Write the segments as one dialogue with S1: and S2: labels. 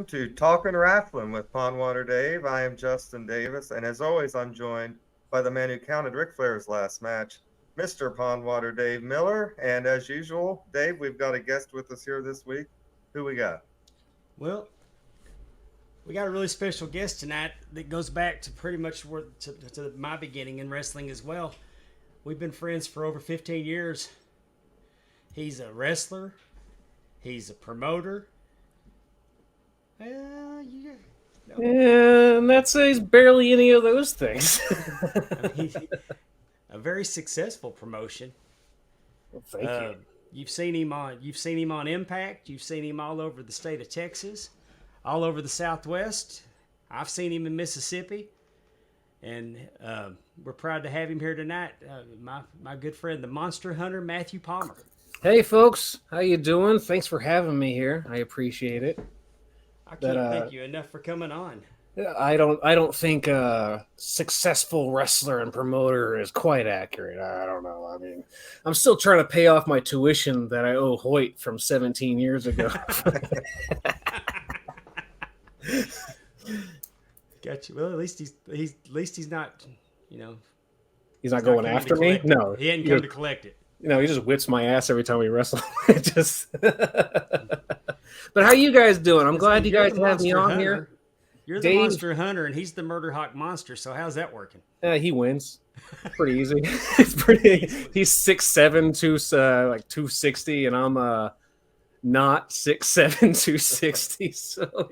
S1: to Talking Wrestling with Pondwater Dave. I am Justin Davis, and as always, I'm joined by the man who counted Ric Flair's last match, Mr. Pondwater Dave Miller. And as usual, Dave, we've got a guest with us here this week. Who we got?
S2: Well, we got a really special guest tonight that goes back to pretty much to my beginning in wrestling as well. We've been friends for over 15 years. He's a wrestler. He's a promoter.
S3: And that says barely any of those things.
S2: A very successful promotion.
S3: Well, thank you.
S2: You've seen him on Impact. You've seen him all over the state of Texas, all over the Southwest. I've seen him in Mississippi, and we're proud to have him here tonight. My good friend, the Monster Hunter, Matthew Palmer.
S3: Hey, folks, how you doing? Thanks for having me here. I appreciate it.
S2: I can't thank you enough for coming on.
S3: I don't think successful wrestler and promoter is quite accurate. I don't know. I mean, I'm still trying to pay off my tuition that I owe Hoyt from 17 years ago.
S2: Got you. Well, at least he's not,
S3: He's not going after me. No,
S2: he hadn't come to collect it.
S3: He just whips my ass every time we wrestle. But how you guys doing? I'm glad you guys have me on here.
S2: You're the Monster Hunter, and he's the Murder Hawk Monster. So how's that working?
S3: He wins. Pretty easy. It's pretty. He's 6'7", 260, and I'm not 6'7", 260. So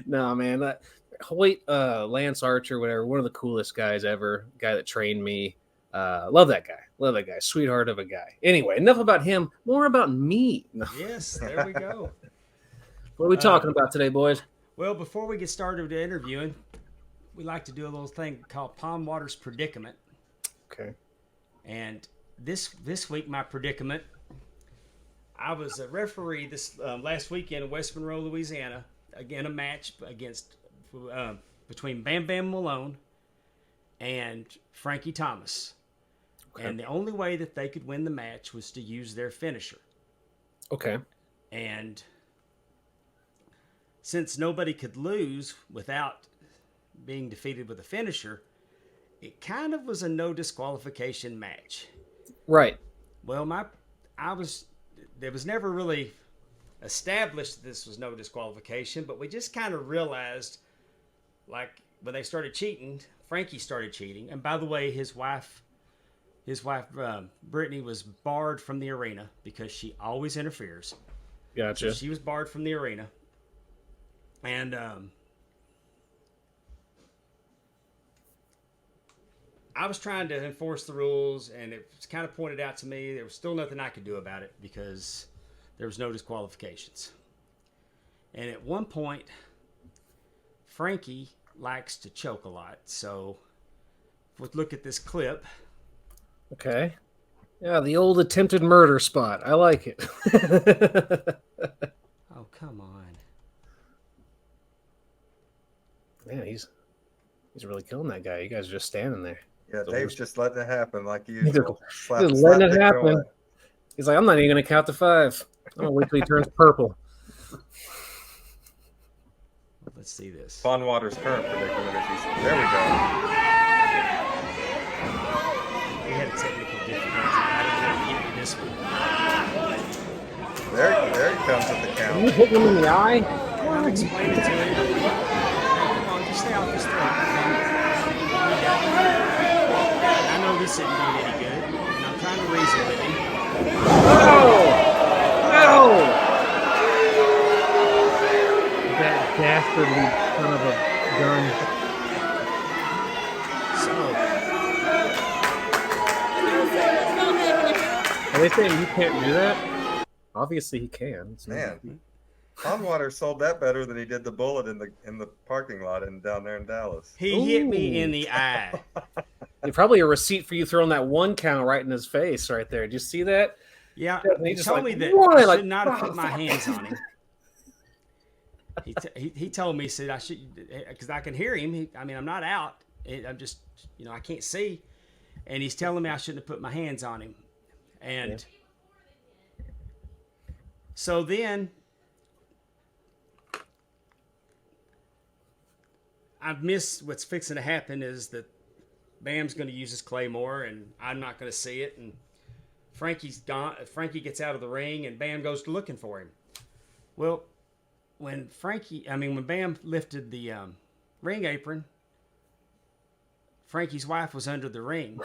S3: no, man. Hoyt, Lance Archer, whatever. One of the coolest guys ever. Guy that trained me. Love that guy. Sweetheart of a guy. Anyway, enough about him. More about me. No.
S2: Yes, there we go.
S3: What are we talking about today, boys?
S2: Well, before we get started with the interviewing, we like to do a little thing called Palm Water's Predicament.
S3: Okay.
S2: And this week, my predicament, I was a referee this last weekend in West Monroe, Louisiana. Again, a match between Bam Bam Malone and Frankie Thomas. Okay. And the only way that they could win the match was to use their finisher.
S3: Okay.
S2: And since nobody could lose without being defeated with a finisher, it kind of was a no disqualification match.
S3: Right.
S2: Well, there was never really established that this was no disqualification, but we just kind of realized, like, when they started cheating, Frankie started cheating. And by the way, his wife Brittany was barred from the arena because she always interferes.
S3: Gotcha.
S2: So she was barred from the arena. And I was trying to enforce the rules, and it was kind of pointed out to me there was still nothing I could do about it because there was no disqualifications. And at one point, Frankie likes to choke a lot. So let's look at this clip.
S3: Okay. Yeah, the old attempted murder spot. I like it.
S2: Oh, come on.
S3: Man, he's really killing that guy. You guys are just standing there.
S1: Yeah, Dave's just letting it happen like usual.
S3: Just letting it happen. He's like, I'm not even going to count to 5. I'm going to wait till he turns purple.
S2: Let's see this.
S1: Pondwater's current predicament is there we go.
S2: We had a technical difficulty. I didn't get this one.
S1: There he comes with the count.
S3: You hit him in the eye?
S2: I'm explaining to him. Come on, just stay off this throat. I know this isn't doing any good, and I'm trying to reason with him.
S3: No! That dastardly son of a gun.
S2: So,
S3: Are they saying you can't do that? Obviously he can.
S1: Man, Pondwater sold that better than he did the bullet in the parking lot and down there in Dallas.
S2: He hit me in the eye.
S3: Probably a receipt for you throwing that 1 count right in his face right there. Did you see that?
S2: Yeah,
S3: he
S2: told me that I should not have put my hands on him. He told me, he said I should, because I can hear him. I'm not out. I'm just, I can't see. And he's telling me I shouldn't have put my hands on him. And so then I've missed what's fixing to happen is that Bam's going to use his Claymore, and I'm not going to see it. And Frankie's gone. Frankie gets out of the ring, and Bam goes to looking for him. Well, when Bam lifted the ring apron, Frankie's wife was under the ring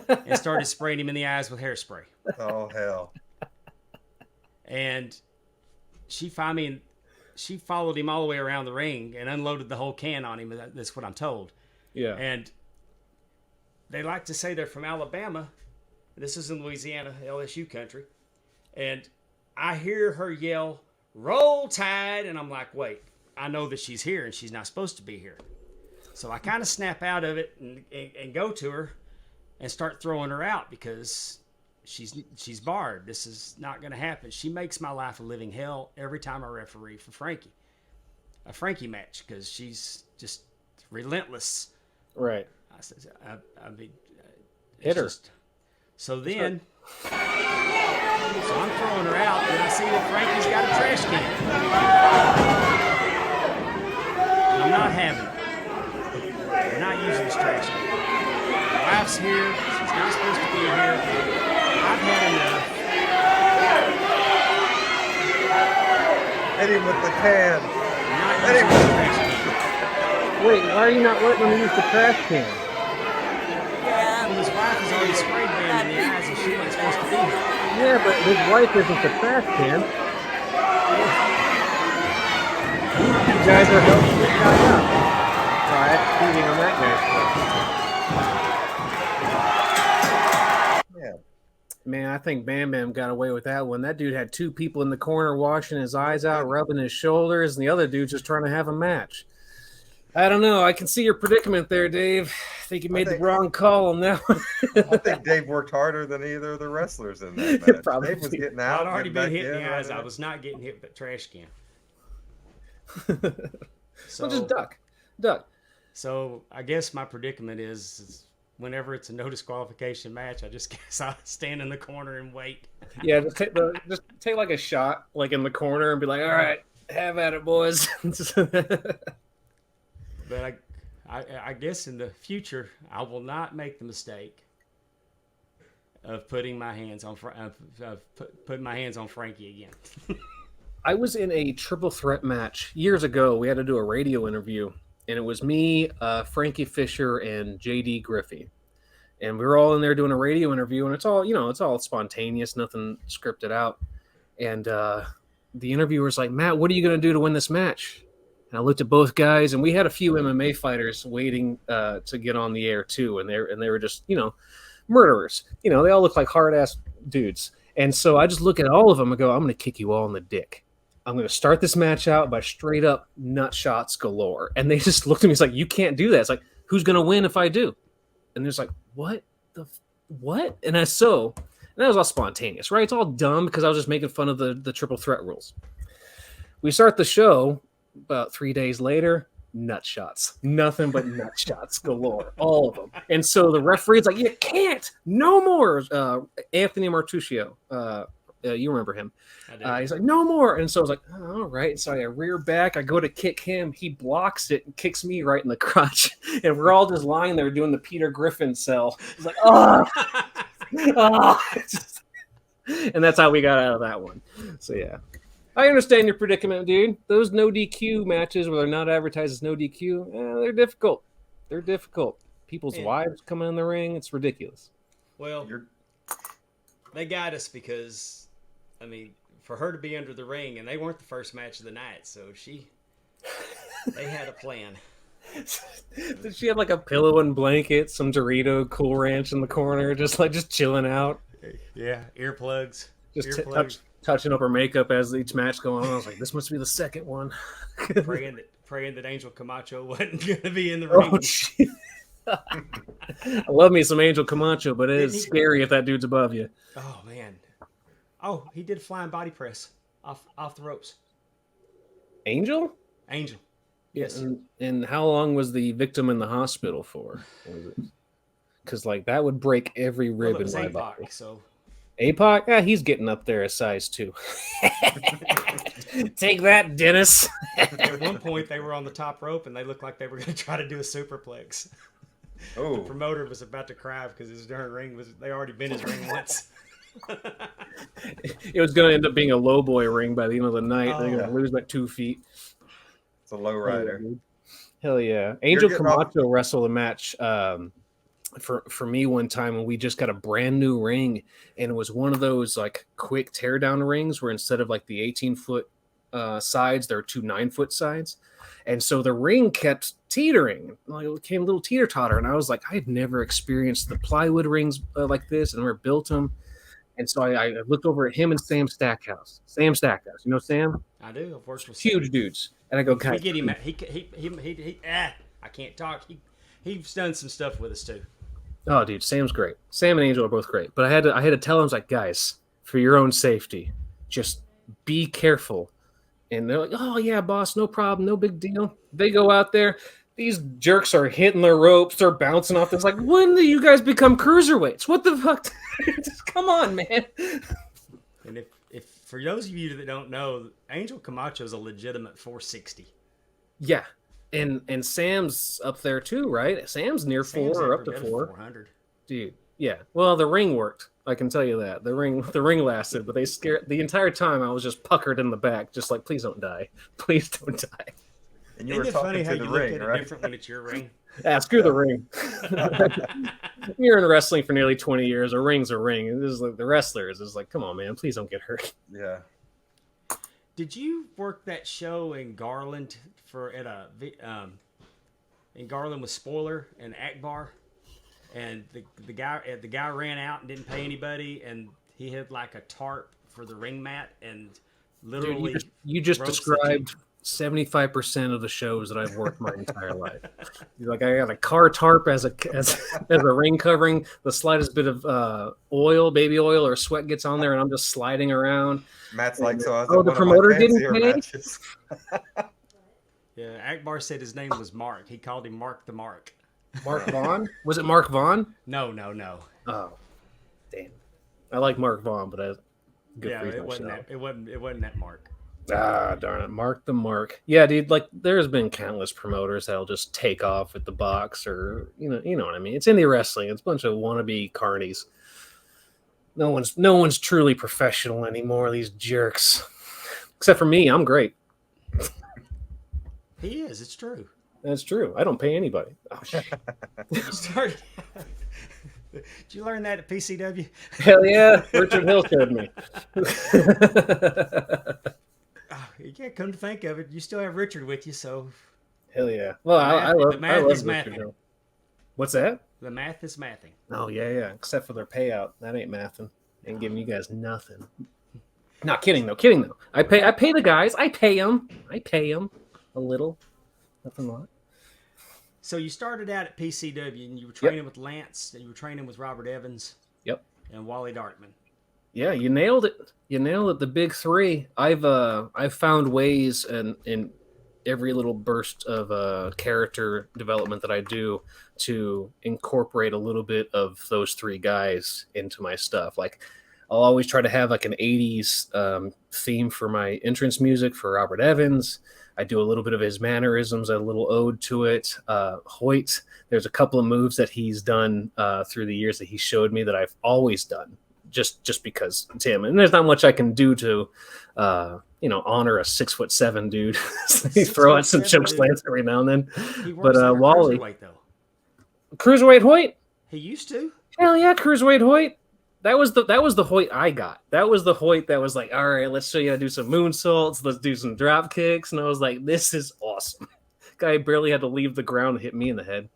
S2: and started spraying him in the eyes with hairspray.
S1: Oh, hell.
S2: And she followed him all the way around the ring and unloaded the whole can on him. That's what I'm told.
S3: Yeah.
S2: And they like to say they're from Alabama. This is in Louisiana, LSU country. And I hear her yell, "Roll Tide!" And I'm like, wait, I know that she's here and she's not supposed to be here. So I kind of snap out of it and go to her and start throwing her out because she's barred. This is not going to happen. She makes my life a living hell every time I referee for a Frankie match, because she's just relentless.
S3: Right.
S2: I mean,
S3: hit her.
S2: So then, so I'm throwing her out, and I see that Frankie's got a trash can. And I'm not having it. We're not using this trash can. My wife's here. She's not supposed to be here. I've had enough.
S1: Hit him with the can.
S2: I'm not using this trash can.
S3: Wait, why are you not letting him use the trash can?
S2: Well, his wife has already sprayed Bam in the eyes, and she wasn't supposed to be here.
S3: Yeah, but his wife isn't the trash can. You guys are helping this guy out. Sorry, I'm cheating on that guy.
S1: Yeah.
S3: Man, I think Bam Bam got away with that one. That dude had two people in the corner washing his eyes out, rubbing his shoulders, and the other dude just trying to have a match. I don't know. I can see your predicament there, Dave. I think you made the wrong call on that one.
S1: I think Dave worked harder than either of the wrestlers in that match.
S3: Probably.
S1: Dave was getting out.
S2: I'd already been hit in the eyes.
S1: Right.
S2: I was not getting hit with the trash can.
S3: So just duck.
S2: So I guess my predicament is whenever it's a no disqualification match, I just guess I'll stand in the corner and wait.
S3: Yeah, just take like a shot, like in the corner, and be like, "All right, have at it, boys."
S2: But I guess in the future, I will not make the mistake of putting my hands on putting my hands on Frankie again.
S3: I was in a triple threat match years ago. We had to do a radio interview, and it was me, Frankie Fisher, and JD Griffey. And we were all in there doing a radio interview, and it's all spontaneous, nothing scripted out. And the interviewer's like, "Matt, what are you going to do to win this match?" And I looked at both guys, and we had a few MMA fighters waiting to get on the air too, and they were just murderers. They all look like hard ass dudes. And so I just look at all of them and go, "I'm going to kick you all in the dick. I'm going to start this match out by straight up nut shots galore." And they just looked at me. It's like, "You can't do that." It's like, "Who's going to win if I do?" And there's like, "What the what?" And that was all spontaneous, right? It's all dumb because I was just making fun of the triple threat rules. We start the show. About 3 days later, nut shots. Nothing but nut shots galore. All of them. And so the referee's like, "You can't. No more." Anthony Martuccio. You remember him. I do. He's like, "No more." And so I was like, "Oh, all right." So I rear back. I go to kick him. He blocks it and kicks me right in the crotch. And we're all just lying there doing the Peter Griffin cell. It's like, oh. And that's how we got out of that one. So, yeah. I understand your predicament, dude. Those no DQ matches where they're not advertised as no DQ, they're difficult. They're difficult. People's wives come in the ring. It's ridiculous.
S2: Well, they got us because, for her to be under the ring, and they weren't the first match of the night, so they had a plan.
S3: Did she have like a pillow and blanket, some Dorito Cool Ranch in the corner, just chilling out?
S2: Yeah, earplugs.
S3: Touching up her makeup as each match going on. I was like, this must be the second one.
S2: praying that Angel Camacho wasn't going to be in the ring.
S3: I love me some Angel Camacho, but it is scary if that dude's above you.
S2: Oh, man. Oh, he did a flying body press off the ropes.
S3: Angel?
S2: Yes.
S3: And how long was the victim in the hospital for? Because that would break every rib in my body.
S2: So
S3: APOC, yeah, he's getting up there a size 2. Take that, Dennis.
S2: At one point, they were on the top rope, and they looked like they were going to try to do a superplex.
S1: Oh,
S2: The promoter was about to cry because his darn ring they already been his ring once.
S3: It was going to end up being a low boy ring by the end of the night. They're going
S1: Oh.
S3: to lose like 2 feet.
S1: it's a low rider.
S3: Hell yeah. Angel
S1: getting off-
S3: Camacho wrestled a match for me one time when we just got a brand new ring, and it was one of those like quick teardown rings where instead of like the 18-foot sides, there are 2 9-foot sides. And so the ring kept teetering, like it became a little teeter-totter. And I was like, I had never experienced the plywood rings like this, and never built them. And so I looked over at him and Sam Stackhouse. Sam Stackhouse, you know Sam?
S2: I do. I've worked with
S3: Huge dudes. And I go,
S2: We
S3: guys,
S2: get him. I can't talk. He's done some stuff with us too.
S3: oh, dude, Sam's great. Sam and Angel are both great. But I had to tell him, I was like, guys, for your own safety, just be careful. And they're like, oh, yeah, boss, no problem, no big deal. They go out there. These jerks are hitting their ropes. They're bouncing off. It's like, when do you guys become cruiserweights? What the fuck? Just come on, man.
S2: And if for those of you that don't know, Angel Camacho is a legitimate 460.
S3: Yeah. And Sam's up there too, right? Sam's near
S2: Sam's
S3: 4 or
S2: never
S3: up to
S2: been
S3: 4.
S2: 400.
S3: Dude, yeah. Well, the ring worked. I can tell you that. The ring lasted, but they scared the entire time. I was just puckered in the back, just like, please don't die. Please don't die.
S1: And you
S2: Isn't
S1: were
S2: it
S1: talking
S2: funny how
S1: to
S2: you
S1: the
S2: look
S1: ring,
S2: at it
S1: right?
S2: different when it's your ring?
S3: Ah, screw the ring. You're in wrestling for nearly 20 years. A ring's a ring. This is like the wrestlers. It's like, come on, man, please don't get hurt.
S1: Yeah.
S2: Did you work that show in Garland in Garland with Spoiler and Akbar? And the guy ran out and didn't pay anybody, and he had like a tarp for the ring mat, and literally
S3: Dude, you just
S2: ropes
S3: described 75% of the shows that I've worked my entire life. Like, I got a car tarp as a ring covering. The slightest bit of baby oil or sweat gets on there, and I'm just sliding around.
S1: Matt's like, so I was
S3: Oh,
S1: at
S3: the
S1: one of my
S3: promoter didn't
S1: fancier
S3: pay?
S1: matches.
S2: Yeah, Akbar said his name was Mark. He called him Mark the Mark.
S3: Mark Vaughn? Was it Mark Vaughn?
S2: No.
S3: Oh, damn. I like Mark Vaughn, but good
S2: Yeah,
S3: for
S2: it wasn't that. It wasn't that Mark.
S3: Ah, darn it. Mark the Mark. Yeah, dude, like there's been countless promoters that'll just take off at the box, or you know what I mean. It's indie wrestling. It's a bunch of wannabe carnies. No one's truly professional anymore, these jerks. Except for me, I'm great.
S2: He is. It's true.
S3: That's true. I don't pay anybody. Oh, shit.
S2: You started. Did you learn that at PCW?
S3: Hell yeah. Richard Hill showed me.
S2: Yeah, come to think of it, you still have Richard with you, so
S3: Hell yeah. Well, I love
S2: is
S3: Richard
S2: mathing.
S3: Hill. What's that?
S2: The math is mathing.
S3: Oh yeah. Except for their payout, that ain't mathing. Ain't giving you guys nothing. Not kidding though. I pay the guys. I pay them a little. Nothing a lot.
S2: So you started out at PCW, and you were training with Lance, and you were training with Robert Evans.
S3: Yep.
S2: And Wally Darkman.
S3: Yeah, you nailed it. The big 3. I've found ways in every little burst of character development that I do to incorporate a little bit of those 3 guys into my stuff. Like, I'll always try to have like an 80s theme for my entrance music for Robert Evans. I do a little bit of his mannerisms, a little ode to it. Hoyt, there's a couple of moves that he's done through the years that he showed me that I've always done. Just because it's him, and there's not much I can do to, honor a 6'7" dude. He throw out some choke slants every now and then.
S2: He works
S3: But
S2: like
S3: Wally,
S2: cruiserweight, though.
S3: Cruiserweight Hoyt.
S2: He used to.
S3: Hell yeah, Cruiserweight Hoyt. That was the Hoyt I got. That was the Hoyt that was like, all right, let's show you how to do some moonsaults. Let's do some drop kicks. And I was like, this is awesome. Guy barely had to leave the ground and hit me in the head.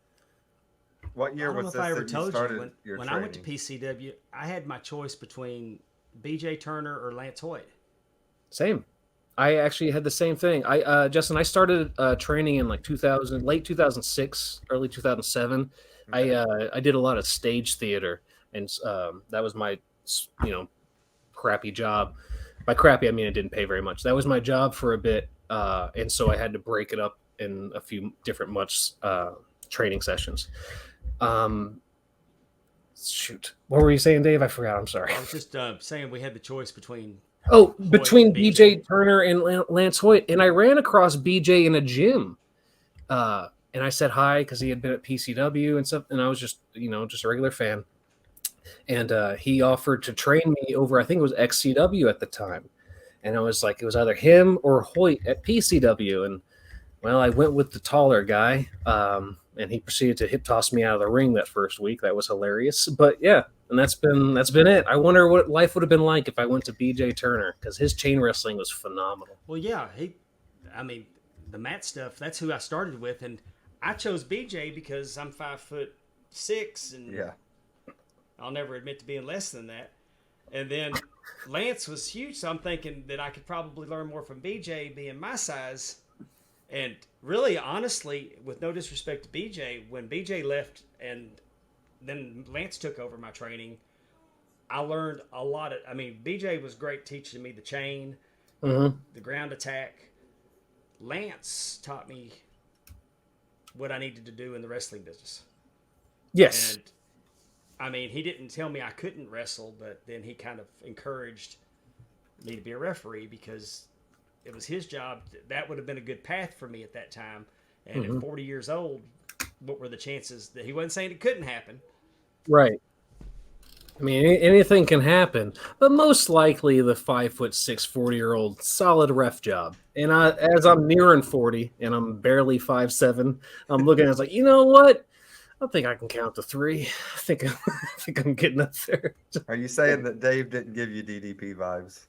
S1: What year
S2: I don't know
S1: was
S2: if
S1: this
S2: I ever
S1: that you
S2: told
S1: started
S2: you
S1: your
S2: when
S1: training?
S2: I went to PCW, I had my choice between BJ Turner or Lance Hoyt.
S3: Same. I actually had the same thing. Justin, I started training in like 2000, late 2006, early 2007.
S1: Okay.
S3: I did a lot of stage theater, and that was my crappy job. By crappy, I mean it didn't pay very much. That was my job for a bit, and so I had to break it up in a few different training sessions. shoot, what were you saying, Dave? I forgot. I'm sorry.
S2: I was just saying we had the choice between
S3: Oh,
S2: Hoyt
S3: between
S2: and
S3: BJ Turner and Lance Hoyt, and I ran across BJ in a gym, and I said hi because he had been at PCW and stuff, and I was just just a regular fan, and he offered to train me over, I think it was XCW at the time, and I was like, it was either him or Hoyt at PCW, and well, I went with the taller guy, and he proceeded to hip toss me out of the ring that first week. That was hilarious, but yeah. And that's been it. I wonder what life would have been like if I went to BJ Turner, because his chain wrestling was phenomenal.
S2: Well, yeah, the mat stuff, that's who I started with, and I chose BJ because I'm 5'6", and
S1: Yeah.
S2: I'll never admit to being less than that. And then Lance was huge, so I'm thinking that I could probably learn more from BJ being my size. And really, honestly, with no disrespect to BJ, when BJ left and then Lance took over my training, I learned a lot BJ was great teaching me the chain, the ground attack. Lance taught me what I needed to do in the wrestling business.
S3: Yes.
S2: And he didn't tell me I couldn't wrestle, but then he kind of encouraged me to be a referee because it was his job. That would have been a good path for me at that time. And at 40 years old, what were the chances that he wasn't saying it couldn't happen?
S3: Right. I mean, anything can happen, but most likely the 5'6", 40-year-old solid ref job. And as I'm nearing 40 and I'm barely 5'7", I'm looking at it, it's like, you know what? I think I can count to 3. I think I'm getting up there.
S1: Are you saying that Dave didn't give you DDP vibes?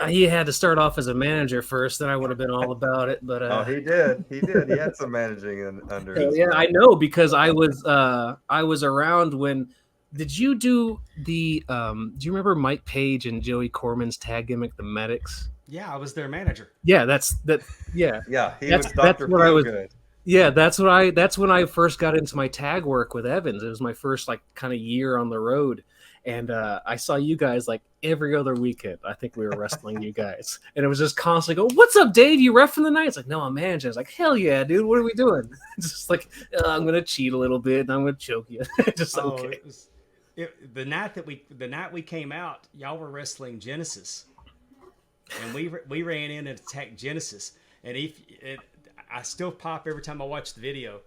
S3: He had to start off as a manager first, then I would have been all about it. But
S1: he did. He had some managing under his
S3: yeah,
S1: belt.
S3: I know, because I was around when. Did you do the? Do you remember Mike Page and Joey Corman's tag gimmick, the Medics?
S2: Yeah, I was their manager.
S3: Yeah, that's that. Yeah,
S1: yeah,
S3: was
S1: Dr.
S3: What I was.
S1: Good.
S3: Yeah, that's when I first got into my tag work with Evans. It was my first kind of year on the road, and I saw you guys like every other weekend. I think we were wrestling you guys, and it was just constantly go, "What's up, Dave? You ref in the night?" It's like, "No, I'm managing." It's like, "Hell yeah, dude! What are we doing?" It's just like, "I'm gonna cheat a little bit, and I'm gonna choke you." Just okay.
S2: The night we came out, y'all were wrestling Genesis, and we ran in and attacked Genesis, and I still pop every time I watch the video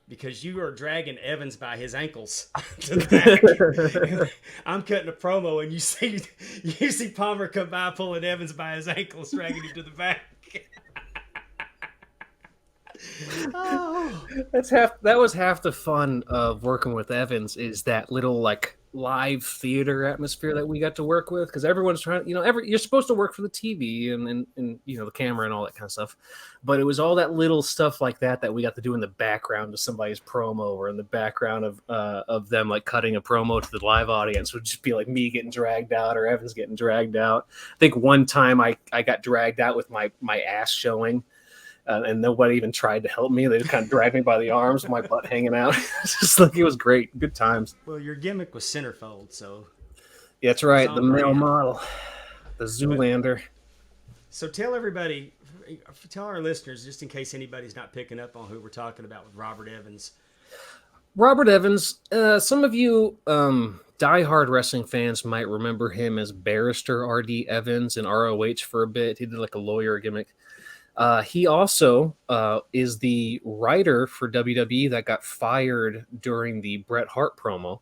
S2: because you are dragging Evans by his ankles to the back. I'm cutting a promo, and you see Palmer come by pulling Evans by his ankles, dragging him to the back.
S3: Oh. That was half the fun of working with Evans, is that little live theater atmosphere that we got to work with, because everyone's trying, you're supposed to work for the TV and the camera and all that kind of stuff, but it was all that little stuff like that we got to do in the background of somebody's promo, or in the background of them cutting a promo to the live audience, would just be like me getting dragged out or Evans getting dragged out. I think one time I got dragged out with my ass showing. And nobody even tried to help me. They just kind of dragged me by the arms, my butt hanging out. It's just it was great. Good times.
S2: Well, your gimmick was centerfold, so.
S3: Yeah, that's right. The male model. The Zoolander.
S2: So tell our listeners, just in case anybody's not picking up on who we're talking about with Robert Evans.
S3: Robert Evans, some of you diehard wrestling fans might remember him as Barrister R.D. Evans in ROH for a bit. He did a lawyer gimmick. He also is the writer for WWE that got fired during the Bret Hart promo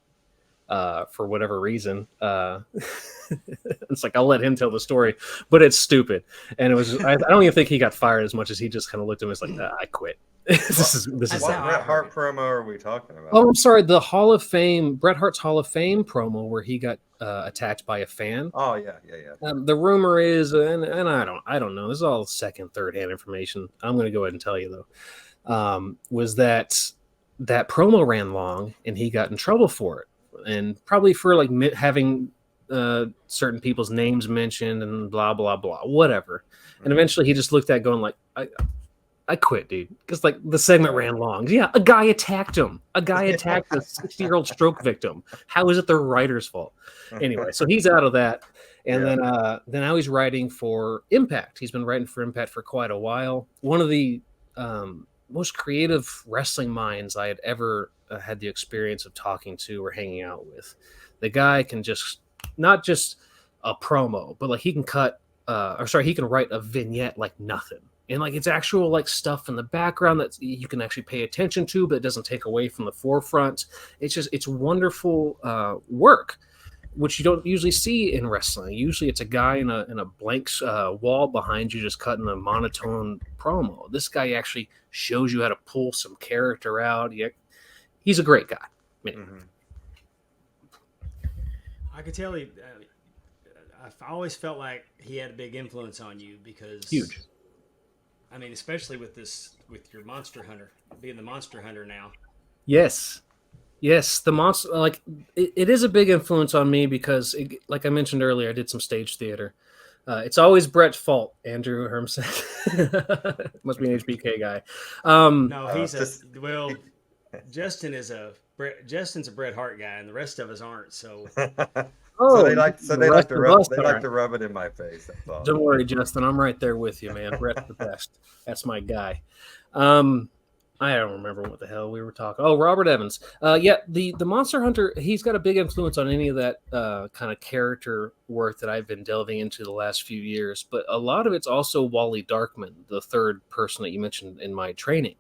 S3: for whatever reason. It's I'll let him tell the story, but it's stupid. And it was I don't even think he got fired as much as he just kind of looked at him and was I quit. This is
S1: what Bret Hart promo are we talking about?
S3: Oh, I'm sorry. The Hall of Fame, Bret Hart's Hall of Fame promo where he got attacked by a fan.
S1: Oh yeah.
S3: The rumor is, and I don't know. This is all second, third hand information. I'm going to go ahead and tell you though, was that promo ran long and he got in trouble for it, and probably for having certain people's names mentioned and blah blah blah, whatever. And eventually he just looked at it going I quit, dude, because the segment ran long. Yeah, a guy attacked him. A guy attacked a 60-year-old stroke victim. How is it the writer's fault? Anyway, so he's out of that, and then now he's writing for Impact. He's been writing for Impact for quite a while. One of the most creative wrestling minds I had ever had the experience of talking to or hanging out with. The guy can just not just a promo, but like he can he can write a vignette like nothing. And like it's actual like stuff in the background that you can actually pay attention to, but it doesn't take away from the forefront. It's wonderful work, which you don't usually see in wrestling. Usually it's a guy in a blank wall behind you just cutting a monotone promo. This guy actually shows you how to pull some character out. He's a great guy. I mean,
S2: I could tell he. I've always felt like he had a big influence on you because
S3: huge.
S2: I mean, especially with your Monster Hunter, being the Monster Hunter now.
S3: Yes, the monster, like it is a big influence on me because, like I mentioned earlier, I did some stage theater. It's always Brett's fault. Andrew Herm said, "Must be an HBK guy."
S2: No, he's Justin's a Bret Hart guy, and the rest of us aren't. So.
S1: So they like to rub it in my face. That's all.
S3: Don't worry, Justin. I'm right there with you, man. Brett's the best. That's my guy. I don't remember what the hell we were talking. Oh, Robert Evans. The Monster Hunter. He's got a big influence on any of that kind of character work that I've been delving into the last few years. But a lot of it's also Wally Darkman, the third person that you mentioned in my training.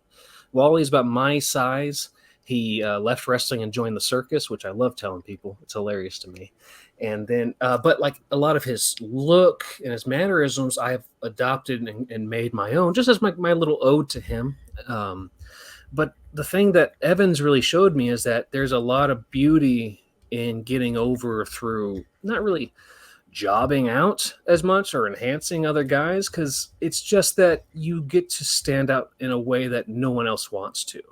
S3: Wally's about my size. He left wrestling and joined the circus, which I love telling people. It's hilarious to me. And then, but like a lot of his look and his mannerisms, I've adopted and made my own, just as my little ode to him. But the thing that Evans really showed me is that there's a lot of beauty in getting over through not really jobbing out as much or enhancing other guys, because it's just that you get to stand out in a way that no one else wants to.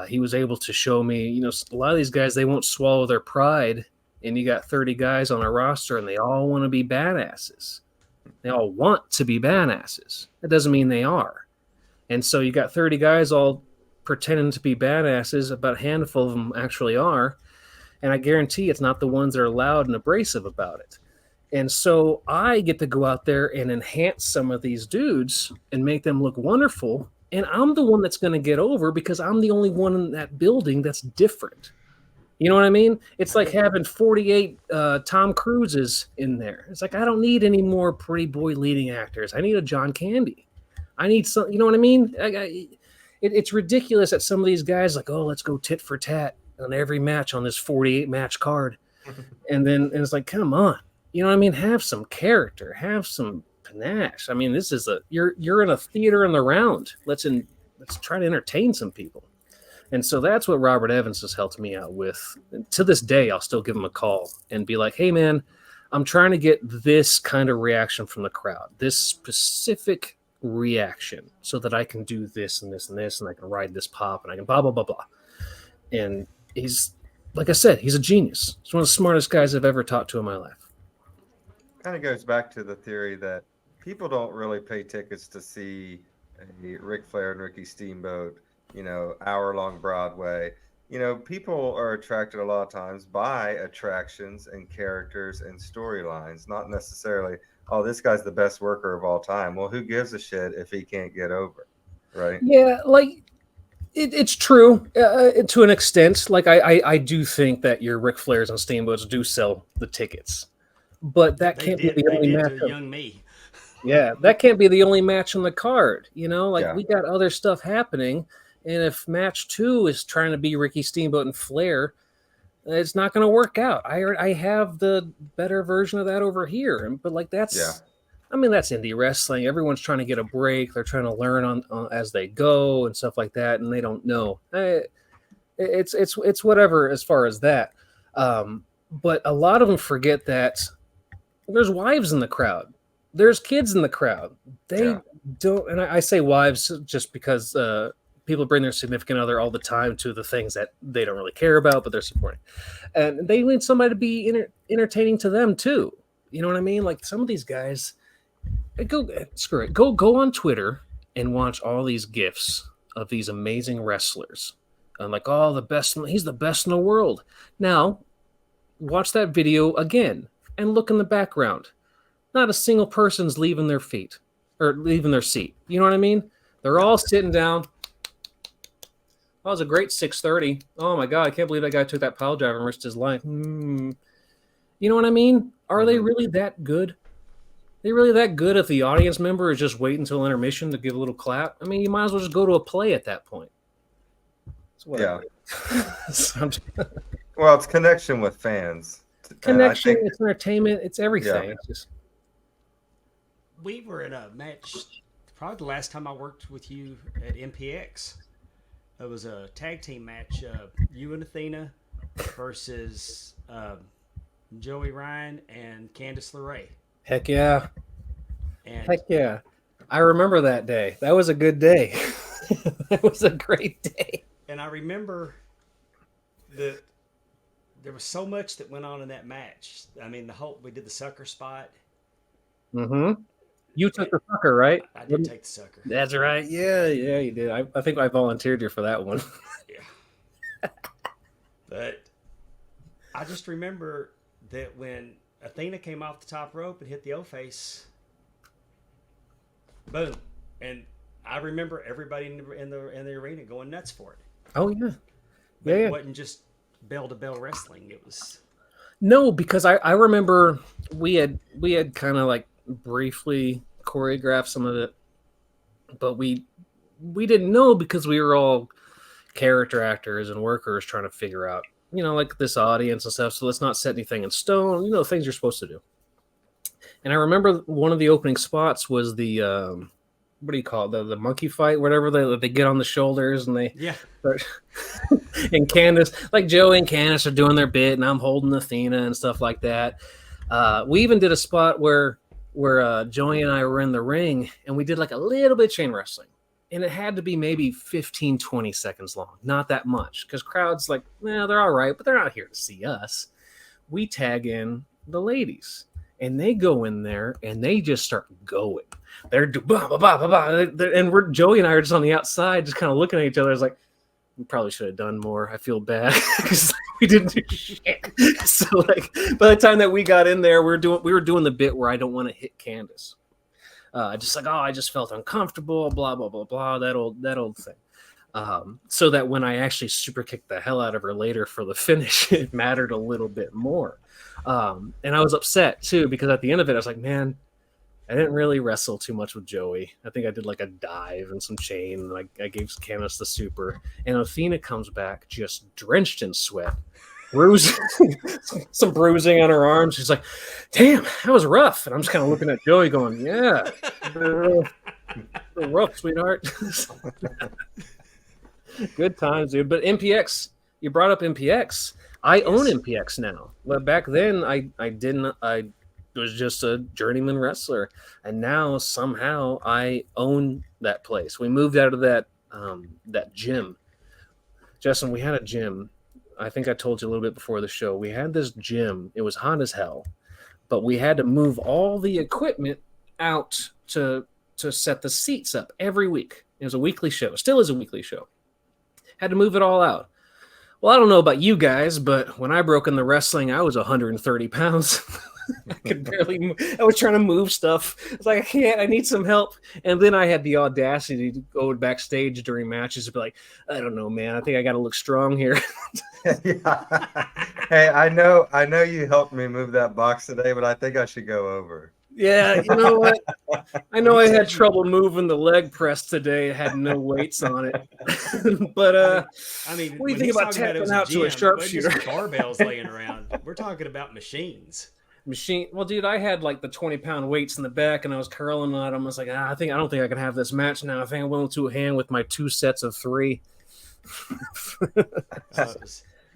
S3: He was able to show me, a lot of these guys, they won't swallow their pride, and you got 30 guys on a roster and they all want to be badasses. They all want to be badasses. That doesn't mean they are. And so you got 30 guys all pretending to be badasses. About a handful of them actually are. And I guarantee it's not the ones that are loud and abrasive about it. And so I get to go out there and enhance some of these dudes and make them look wonderful. And I'm the one that's going to get over because I'm the only one in that building that's different. You know what I mean? It's like having 48 Tom Cruises in there. It's like, I don't need any more pretty boy leading actors. I need a John Candy. I need some, you know what I mean? It's ridiculous that some of these guys like, oh, let's go tit for tat on every match on this 48 match card. And it's like, come on. You know what I mean? Have some character, have some panache. I mean, this is you're in a theater in the round. Let's try to entertain some people. And so that's what Robert Evans has helped me out with. And to this day, I'll still give him a call and be like, hey, man, I'm trying to get this kind of reaction from the crowd, this specific reaction, so that I can do this and this and this, and I can ride this pop, and I can blah, blah, blah, blah. And he's, like I said, he's a genius. He's one of the smartest guys I've ever talked to in my life.
S1: Kind of goes back to the theory that people don't really pay tickets to see a Ric Flair and Ricky Steamboat, hour-long Broadway. People are attracted a lot of times by attractions and characters and storylines, not necessarily, oh, this guy's the best worker of all time. Well, who gives a shit if he can't get over, right?
S3: Yeah, like, it's true to an extent. Like, I do think that your Ric Flairs and Steamboats do sell the tickets. But that can't be the only match.
S2: Young me.
S3: Yeah, that can't be the only match on the card. We got other stuff happening. And if match 2 is trying to be Ricky Steamboat and Flair, it's not going to work out. I have the better version of that over here. But that's indie wrestling. Everyone's trying to get a break. They're trying to learn on as they go and stuff like that, and they don't know. It's whatever as far as that. But a lot of them forget that there's wives in the crowd. There's kids in the crowd. They don't, and I say wives just because people bring their significant other all the time to the things that they don't really care about, but they're supporting. And they need somebody to be entertaining to them too. You know what I mean? Like some of these guys, screw it. Go on Twitter and watch all these GIFs of these amazing wrestlers. And like, oh, he's the best in the world. Now, watch that video again and look in the background. Not a single person's leaving their seat. You know what I mean? They're all sitting down, was a great 630. Oh my God, I can't believe that guy took that pile driver and risked his life. You know what I mean? Are they really that good? They really that good if the audience member is just waiting until intermission to give a little clap? I mean, you might as well just go to a play at that point.
S1: Yeah.
S3: Well,
S1: Well, it's connection with fans.
S3: connection, it's entertainment, it's everything.
S1: Yeah.
S3: It's just
S2: We were in a match, probably the last time I worked with you at MPX. It was a tag team match, you and Athena versus Joey Ryan and Candice LeRae.
S3: heck yeah.
S2: And
S3: Heck yeah. I remember that day. That was a good day. That was a great day.
S2: And I remember that there was so much that went on in that match. I mean, we did the sucker spot.
S3: Mm-hmm. You took the sucker, right?
S2: I did take the sucker.
S3: That's right. Yeah, you did. I think I volunteered you for that one.
S2: Yeah. But I just remember that when Athena came off the top rope and hit the O-face, boom. And I remember everybody in the arena going nuts for it.
S3: Oh yeah.
S2: But
S3: Yeah.
S2: it wasn't just bell to bell wrestling. It was
S3: No, because I remember we had kind of like briefly choreographed some of it, but we didn't know because we were all character actors and workers trying to figure out, like this audience and stuff. So let's not set anything in stone, things you're supposed to do. And I remember one of the opening spots was the what do you call it? The monkey fight, whatever. They get on the shoulders and they start. And Candace, like Joey and Candace are doing their bit, and I'm holding Athena and stuff like that. We even did a spot where Joey and I were in the ring, and we did like a little bit of chain wrestling, and it had to be maybe 15, 20 seconds long, not that much, because crowds like, they're all right, but they're not here to see us. We tag in the ladies, and they go in there, and they just start going. They're bah, bah, bah, bah, bah. And Joey and I are just on the outside, just kind of looking at each other. It's like, we probably should have done more. I feel bad because we didn't do shit. So like by the time that we got in there, we were doing the bit where I don't want to hit Candace. Just like, I just felt uncomfortable, blah blah blah blah. That old thing. So that when I actually super kicked the hell out of her later for the finish, it mattered a little bit more. And I was upset too because at the end of it, I was like, man, I didn't really wrestle too much with Joey. I think I did like a dive and some chain. Like I gave Candace the super, and Athena comes back just drenched in sweat, some bruising on her arms. She's like, "Damn, that was rough." And I'm just kind of looking at Joey, going, "Yeah, rough, sweetheart." Good times, dude. But MPX, you brought up MPX. I own MPX now. But back then, I didn't. I was just a journeyman wrestler, and now somehow I own that place. We moved out of that gym. Justin, we had a gym. I think I told you a little bit before the show. We had this gym. It was hot as hell, but we had to move all the equipment out to set the seats up every week. It was a weekly show. Still is a weekly show. Had to move it all out. Well, I don't know about you guys, but when I broke in the wrestling, I was 130 pounds. I could barely move. I was trying to move stuff. I was like, I can't. I need some help. And then I had the audacity to go backstage during matches and be like, I don't know, man. I think I got to look strong here.
S1: Yeah. Hey, I know you helped me move that box today, but I think I should go over.
S3: Yeah, you know what? I know I had trouble moving the leg press today. It had no weights on it. But
S2: I mean,
S3: what do you think about tapping out to a sharpshooter?
S2: Barbells laying around. We're talking about machines.
S3: Well, dude, I had like the 20-pound weights in the back, and I was curling on them. I was like, I don't think I can have this match now. I think I'm willing to a hand with my 2 sets of 3.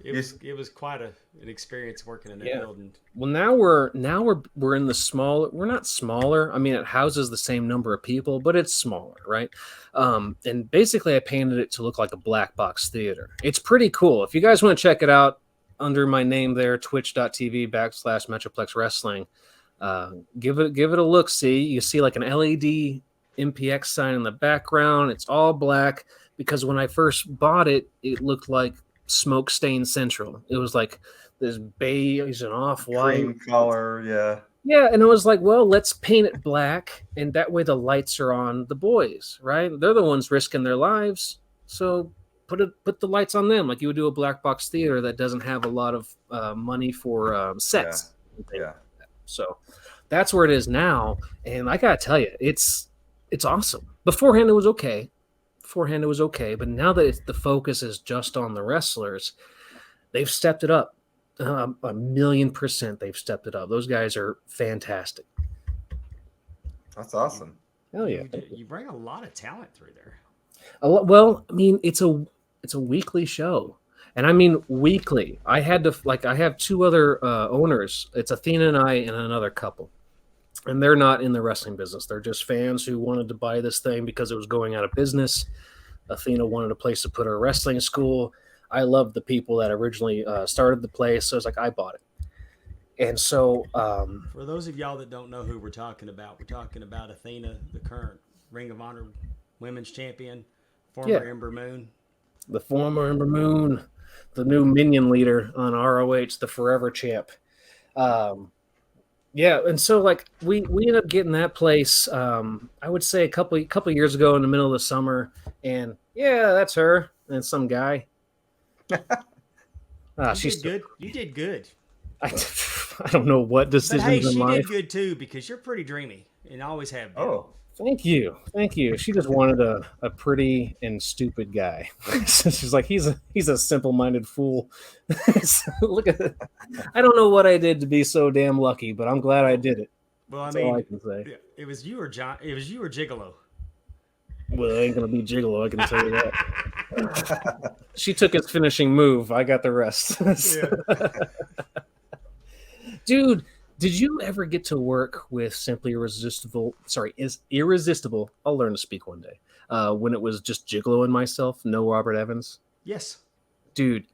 S2: It was quite an experience working in that building.
S3: Well, now we're in the small. We're not smaller. I mean, it houses the same number of people, but it's smaller, right? And basically, I painted it to look like a black box theater. It's pretty cool. If you guys want to check it out, under my name there, twitch.tv/Metroplex Wrestling. Give it a look. See, you see like an LED MPX sign in the background. It's all black because when I first bought it, it looked like Smoke Stain Central. It was like this beige and off-white
S1: cream color, yeah.
S3: Yeah, and I was like, well, let's paint it black, and that way the lights are on the boys, right? They're the ones risking their lives, so put the lights on them like you would do a black box theater that doesn't have a lot of money for sets.
S1: Yeah.
S3: So that's where it is now, and I gotta tell you, it's awesome. Beforehand, it was okay. But now that the focus is just on the wrestlers, they've stepped it up. 1,000,000%, they've stepped it up. Those guys are fantastic.
S1: That's awesome.
S3: Hell yeah!
S2: You bring a lot of talent through there.
S3: Well, I mean, it's a weekly show, and I mean weekly. I have two other owners. It's Athena and I and another couple, and they're not in the wrestling business. They're just fans who wanted to buy this thing because it was going out of business. Athena wanted a place to put her wrestling school. I love the people that originally started the place, so it's like I bought it. And so,
S2: for those of y'all that don't know who we're talking about Athena, the current Ring of Honor Women's Champion, former Ember Moon.
S3: The former Ember Moon, the new minion leader on ROH, the Forever Champ. And so like we ended up getting that place. I would say a couple years ago in the middle of the summer, and that's her and some guy.
S2: She's good. You did good.
S3: I don't know what decisions
S2: but hey,
S3: in
S2: she
S3: life.
S2: did good too because you're pretty dreamy and always have been.
S1: Oh,
S3: thank you. She just wanted a pretty and stupid guy. She's like, he's a simple-minded fool. Look at it. I don't know what I did to be so damn lucky, but I'm glad I did it.
S2: Well, I
S3: That's
S2: mean,
S3: all I can say.
S2: It was you or John. It was you or Gigolo.
S3: Well, it ain't gonna be Gigolo, I can tell you that. She took his finishing move. I got the rest. Dude, did you ever get to work with Simply Irresistible? Is Irresistible. I'll learn to speak one day. When it was just Gigolo and myself, no Robert Evans.
S2: Yes.
S3: Dude,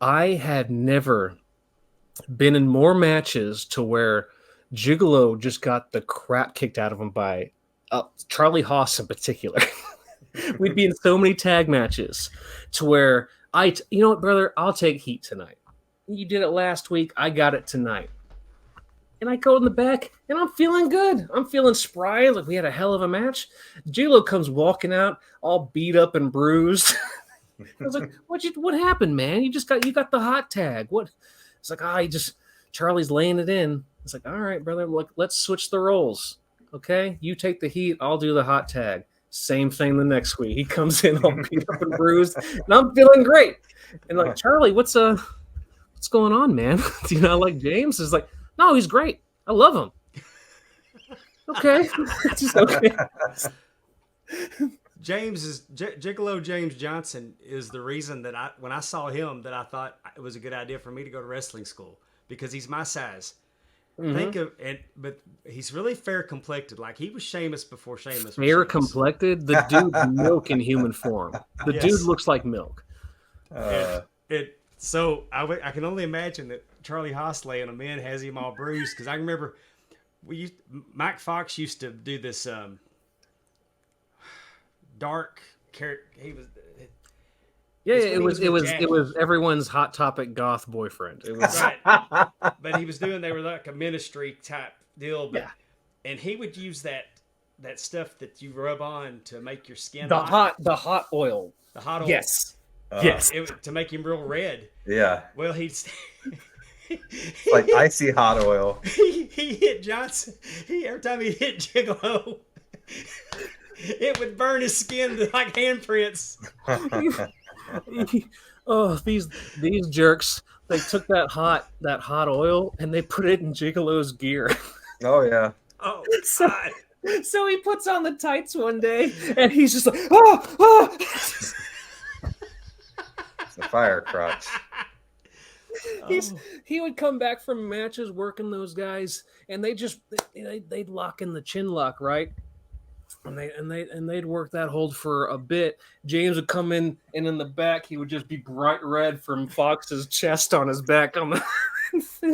S3: I had never been in more matches to where Gigolo just got the crap kicked out of him by Charlie Haas in particular. We'd be in so many tag matches to where you know what, brother, I'll take heat tonight. You did it last week. I got it tonight. And I go in the back, and I'm feeling good. I'm feeling spry. Like we had a hell of a match. Gigolo comes walking out, all beat up and bruised. I was like, "What happened, man? You got the hot tag. What?" It's like, Charlie's laying it in. It's like, all right, brother, look, let's switch the roles. Okay, you take the heat. I'll do the hot tag. Same thing the next week. He comes in all beat up and bruised, and I'm feeling great. And like, Charlie, what's going on, man? Do you not like James? It's like, no, he's great. I love him. Okay. Just okay.
S2: Gigolo James Johnson is the reason that when I saw him that I thought it was a good idea for me to go to wrestling school because he's my size. Mm-hmm. But he's really fair complected. Like he was Sheamus before Sheamus.
S3: Fair complected? The dude's milk in human form. The dude looks like milk.
S2: So I can only imagine that Charlie Haas laying him in has him all bruised because I remember Mike Fox used to do this dark character. He was
S3: it was everyone's hot topic goth boyfriend. It was
S2: right, but they were like a ministry type deal. But, and he would use that stuff that you rub on to make your skin
S3: the hot oil.
S2: The hot oil.
S3: Yes. Yes.
S2: To make him real red.
S1: Yeah.
S2: Well, he's
S1: like icy hot oil.
S2: He hit Johnson. Every time he hit Gigolo, it would burn his skin like handprints.
S3: Oh, these jerks! They took that hot oil and they put it in Gigolo's gear.
S1: Oh yeah.
S2: Oh.
S3: So he puts on the tights one day and he's just like, oh.
S1: It's a fire crotch.
S3: He would come back from matches working those guys, and they'd lock in the chin lock, right? And they'd work that hold for a bit. James would come in, and in the back he would just be bright red from Fox's chest on his back on the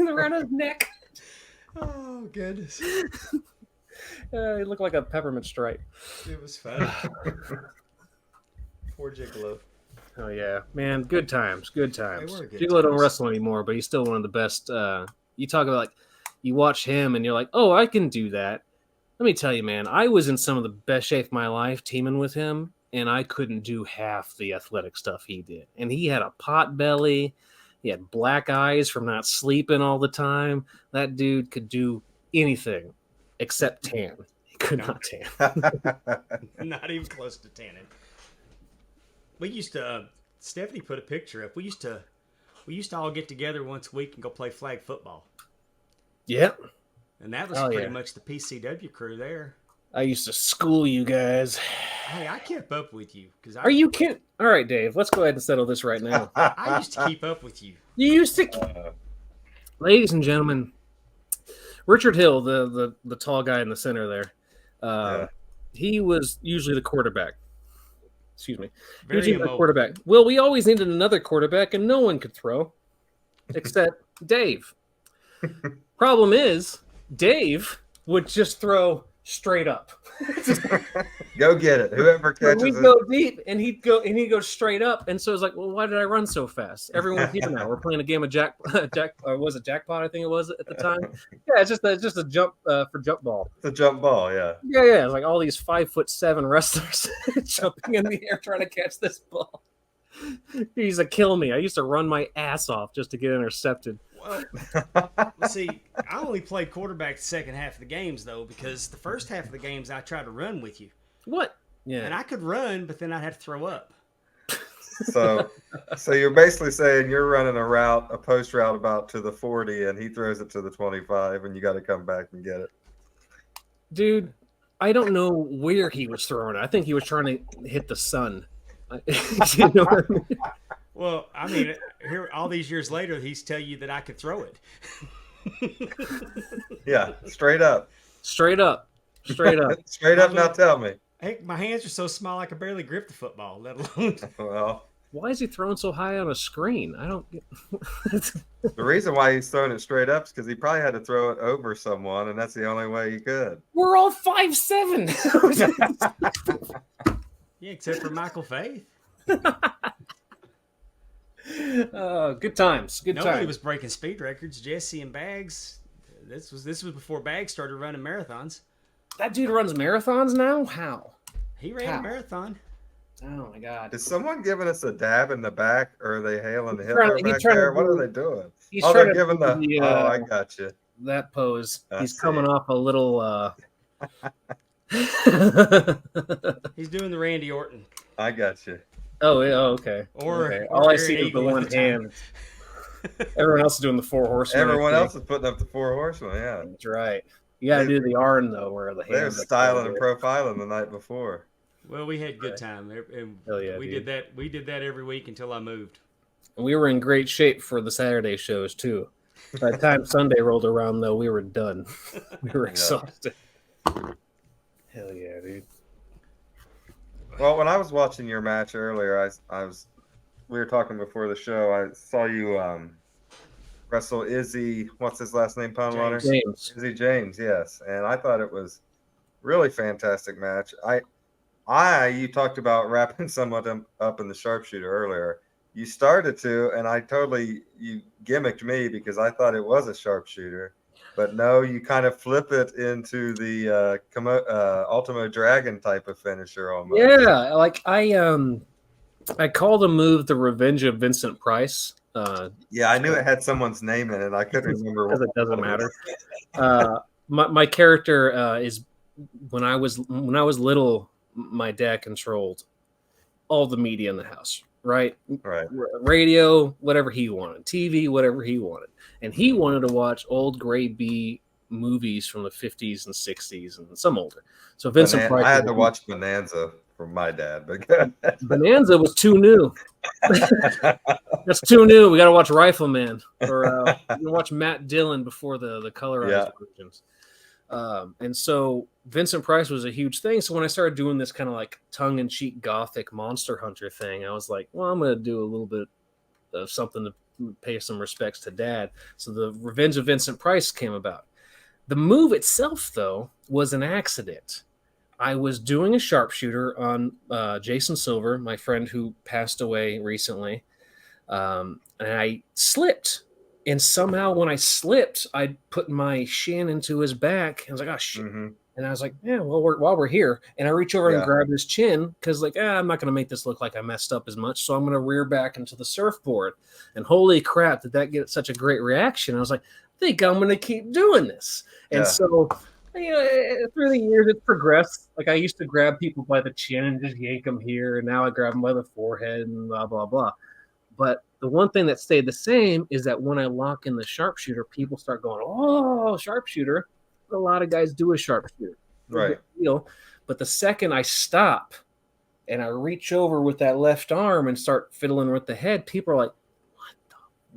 S3: around his neck.
S2: Oh goodness!
S3: He looked like a peppermint stripe.
S2: It was fun. Poor Gigolo.
S3: Oh yeah, man, good times. Gigolo don't wrestle anymore, but he's still one of the best. You talk about like you watch him and you're like, oh, I can do that. Let me tell you, man, I was in some of the best shape of my life teaming with him, and I couldn't do half the athletic stuff he did. And he had a pot belly. He had black eyes from not sleeping all the time. That dude could do anything except tan. He could not tan.
S2: Not even close to tanning. We used to. Stephanie put a picture up. We used to all get together once a week and go play flag football.
S3: Yep.
S2: And that was pretty much the PCW crew there.
S3: I used to school you guys.
S2: Hey, I kept up with you.
S3: Are you kidding? All right, Dave, let's go ahead and settle this right now.
S2: I used to keep up with you.
S3: You used to... Ladies and gentlemen, Richard Hill, the tall guy in the center there, he was usually the quarterback. Excuse me. Usually the quarterback. Well, we always needed another quarterback, and no one could throw except Dave. Problem is, Dave would just throw straight up.
S1: Go get it. Whoever catches
S3: we'd go deep, and he'd go straight up. And so it's like, well, why did I run so fast? Everyone's here now. We're playing a game of was it jackpot? I think it was at the time. Yeah, it's just a jump for jump ball.
S1: It's a jump ball, yeah.
S3: Yeah. It's like all these 5'7" wrestlers jumping in the air trying to catch this ball. He used to kill me. I used to run my ass off just to get intercepted.
S2: Well, see, I only played quarterback the second half of the games, though, because the first half of the games I tried to run with you.
S3: What? Yeah.
S2: And I could run, but then I'd have to throw up.
S1: So you're basically saying you're running a post route about to the 40, and he throws it to the 25, and you got to come back and get it.
S3: Dude, I don't know where he was throwing it. I think he was trying to hit the sun. You know what I mean?
S2: Well, I mean, here all these years later, he's tell you that I could throw it.
S1: Yeah, straight up.
S3: Straight up.
S1: Now tell me.
S2: Hey, my hands are so small I could barely grip the football, let alone.
S1: Well,
S3: why is he throwing so high on a screen? I don't get.
S1: The reason why he's throwing it straight up is because he probably had to throw it over someone, and that's the only way he could.
S3: We're all 5'7".
S2: Yeah, except for Michael Faith.
S3: Good times.
S2: Nobody was breaking speed records. Jesse and Bags. This was before Bags started running marathons.
S3: That dude runs marathons now? How?
S2: He ran a marathon.
S3: Oh my god.
S1: Is someone giving us a dab in the back, or are they hailing the Hitler back there? What are they doing?
S3: They're
S1: giving I got you.
S3: That pose. He's coming off a little
S2: He's doing the Randy Orton.
S1: I got you.
S3: Oh, yeah, okay.
S2: Or
S3: all I see is the one hand. Everyone else is doing the four horsemen.
S1: Everyone else is putting up the four horsemen, yeah.
S3: That's right. You got to do the arm, though, where the hands.
S1: They were styling and profiling the night before.
S2: Well, we had good time.
S3: Hell yeah,
S2: we did that. We did that every week until I moved.
S3: And we were in great shape for the Saturday shows, too. By the time Sunday rolled around, though, we were done. We were exhausted. Hell yeah, dude.
S1: Well, when I was watching your match earlier, we were talking before the show. I saw you wrestle Izzy. What's his last name? Pondwater?
S3: James.
S1: Izzy James. Yes, and I thought it was really fantastic match. You talked about wrapping someone up in the sharpshooter earlier. You started to, and you gimmicked me because I thought it was a sharpshooter. But no, you kind of flip it into the Ultimo Dragon type of finisher almost.
S3: Yeah, like I called the move the Revenge of Vincent Price.
S1: Yeah, I knew it had someone's name in it. I couldn't remember.
S3: Because it doesn't matter. My character is when I was little, my dad controlled all the media in the house. Right. Radio, whatever he wanted, TV, whatever he wanted, and he wanted to watch old Gray B movies from the 50s and 60s and some older. So Vincent Price.
S1: I had to watch Bonanza from my dad, but
S3: Bonanza was too new. That's too new. We got to watch Rifleman, or watch Matt Dillon before the colorized versions. And so Vincent Price was a huge thing. So when I started doing this kind of like tongue-in-cheek gothic Monster Hunter thing, I was like, well, I'm going to do a little bit of something to pay some respects to Dad. So the Revenge of Vincent Price came about. The move itself, though, was an accident. I was doing a sharpshooter on Jason Silver, my friend who passed away recently, and I slipped. And somehow when I slipped, I put my shin into his back. I was like, oh, shit. Mm-hmm. And I was like, yeah, well, while we're here. And I reach over and
S1: Yeah.
S3: grab his chin because, like, I'm not going to make this look like I messed up as much. So I'm going to rear back into the surfboard. And holy crap, did that get such a great reaction? I was like, I think I'm going to keep doing this. And
S1: Yeah.
S3: so, through the years, it's progressed. Like, I used to grab people by the chin and just yank them here. And now I grab them by the forehead and blah, blah, blah. But the one thing that stayed the same is that when I lock in the sharpshooter, people start going, oh, sharpshooter. A lot of guys do a sharpshooter. No
S1: Right.
S3: big deal. But the second I stop and I reach over with that left arm and start fiddling with the head, people are like,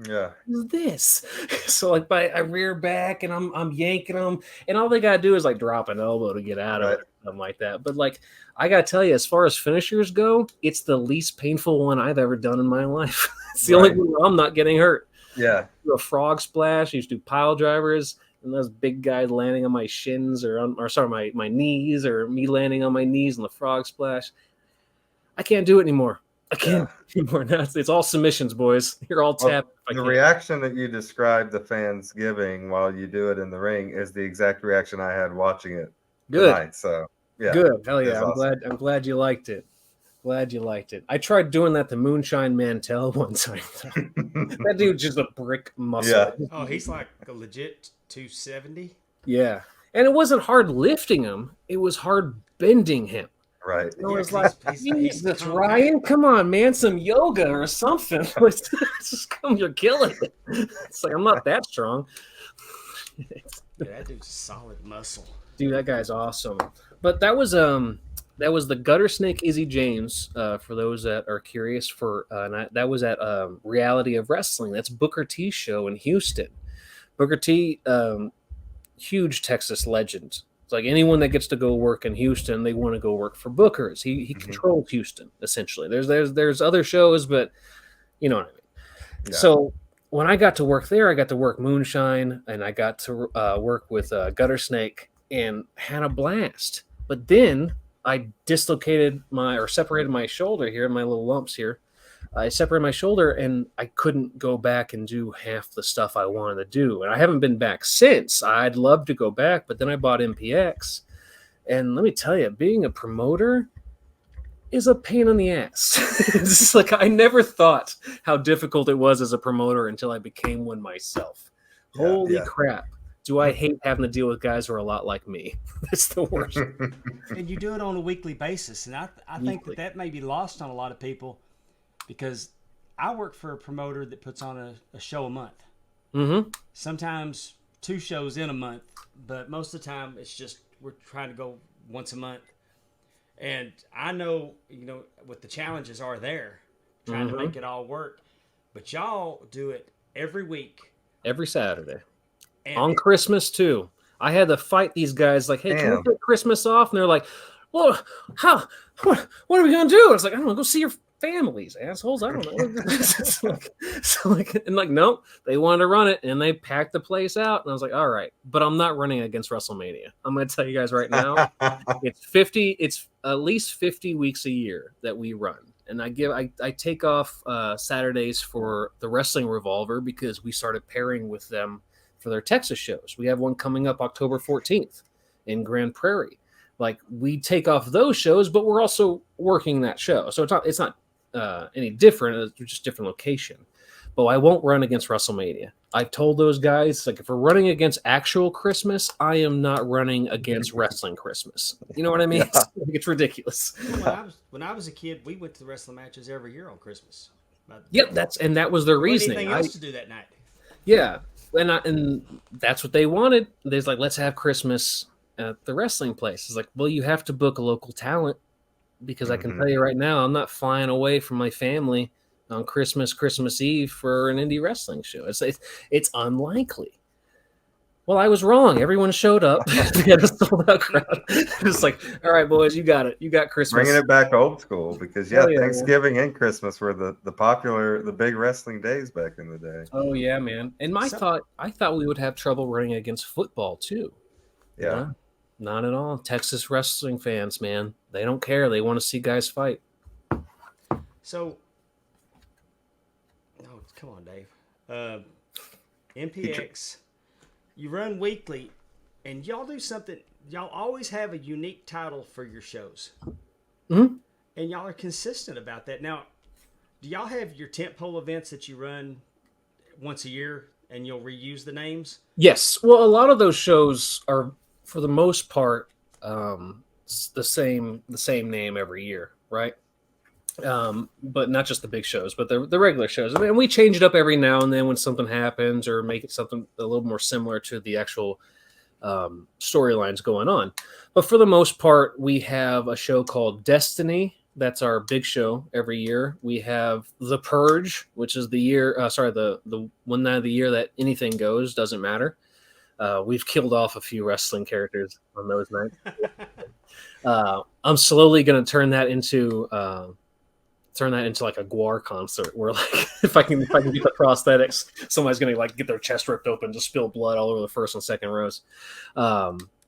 S1: Yeah.
S3: "What is this?" So like I rear back and I'm yanking them, and all they gotta do is like drop an elbow to get out of
S1: Right.
S3: it, something like that. But like I gotta tell you, as far as finishers go, it's the least painful one I've ever done in my life. It's the only
S1: Right.
S3: one where I'm not getting hurt.
S1: Yeah.
S3: Do a frog splash. I used to do pile drivers, and those big guys landing on my shins or my knees, or me landing on my knees in the frog splash. I can't do it anymore. I can't do it anymore. Now it's all submissions, boys. You're all
S1: Well,
S3: tapped.
S1: the reaction that you described the fans giving while you do it in the ring is the exact reaction I had watching it
S3: Good.
S1: tonight. So yeah,
S3: Good. Hell
S1: it's
S3: yeah.
S1: awesome.
S3: I'm glad you liked it. Glad you liked it. I tried doing that to Moonshine Mantell one time. That dude's just a brick muscle.
S1: Yeah.
S2: Oh, he's like a legit 270.
S3: Yeah. And it wasn't hard lifting him. It was hard bending him.
S1: Right.
S3: I was
S2: Yeah,
S3: like,
S2: 'cause he's
S3: Jesus,
S2: compact.
S3: Ryan, come on, man, some yoga or something. Just come, you're killing it. It's like, I'm not that strong.
S2: Yeah, that dude's a solid muscle.
S3: Dude, that guy's awesome. But that was the Gutter Snake Izzy James, for those that are curious. That was at Reality of Wrestling. That's Booker T's show in Houston. Booker T, huge Texas legend. It's like anyone that gets to go work in Houston, they want to go work for Booker's. He controls Houston essentially. There's other shows, but you know what I mean.
S1: Yeah.
S3: So when I got to work there, I got to work Moonshine, and I got to work with Gutter Snake, and had a blast. But then I separated my shoulder here, my little lumps here. I separated my shoulder, and I couldn't go back and do half the stuff I wanted to do. And I haven't been back since. I'd love to go back, but then I bought MPX. And let me tell you, being a promoter is a pain in the ass. It's just like I never thought how difficult it was as a promoter until I became one myself.
S1: Yeah,
S3: Holy
S1: yeah.
S3: crap. Do I hate having to deal with guys who are a lot like me. It's the worst.
S2: And you do it on a weekly basis. And I think
S3: Weekly.
S2: that may be lost on a lot of people, because I work for a promoter that puts on a show a month.
S3: Mm-hmm.
S2: Sometimes 2 shows in a month, but most of the time it's just we're trying to go once a month. And I know, what the challenges are there, trying to make it all work. But y'all do it every week.
S3: Every Saturday.
S2: And
S3: On Christmas, too. I had to fight these guys like, hey, can
S1: Damn.
S3: we get Christmas off? And they're like, well, what are we going to do? I was like, I don't know, go see your families, assholes. I don't know. Nope, they wanted to run it, and they packed the place out. And I was like, all right, but I'm not running against WrestleMania. I'm going to tell you guys right now, it's at least 50 weeks a year that we run. And I take off Saturdays for the Wrestling Revolver, because we started pairing with them for their Texas shows. We have one coming up October 14th in Grand Prairie. Like, we take off those shows, but we're also working that show. So it's not any different. It's just different location. But I won't run against WrestleMania. I've told those guys, like, if we're running against actual Christmas, I am not running against wrestling Christmas. You know what I mean?
S1: Yeah.
S3: It's ridiculous.
S2: when I was a kid, we went to the wrestling matches every year on Christmas.
S3: Yep, that was their reasoning.
S2: Anything else to do that night?
S3: Yeah, and that's what they wanted. They're like, let's have Christmas at the wrestling place. It's like, well, you have to book a local talent, because I can tell you right now, I'm not flying away from my family on Christmas Eve for an indie wrestling show. It's unlikely. Well, I was wrong. Everyone showed up. We had a sold out crowd. It's like, all right, boys, you got it. You got Christmas.
S1: Bringing it back old school, because
S3: Hell yeah,
S1: Thanksgiving and Christmas were the big wrestling days back in the day.
S3: Oh yeah, man. And I thought we would have trouble running against football too.
S1: Yeah.
S3: Not at all. Texas wrestling fans, man, they don't care. They want to see guys fight.
S2: So, no, come on, Dave. MPX, you run weekly, and y'all do something y'all always have a unique title for your shows,
S3: Mm-hmm.
S2: and y'all are consistent about that. Now, do y'all have your tentpole events that you run once a year, and you'll reuse the names?
S3: Yes. Well, a lot of those shows are, for the most part, the same name every year, right? But not just the big shows, but the regular shows. I mean, we change it up every now and then when something happens, or make it something a little more similar to the actual storylines going on. But for the most part, we have a show called Destiny. That's our big show every year. We have The Purge, which is the year. The one night of the year that anything goes, doesn't matter. We've killed off a few wrestling characters on those nights. I'm slowly going to turn that into like a Guar concert, where like if I can get the prosthetics, somebody's going to like get their chest ripped open, just spill blood all over the first and second rows.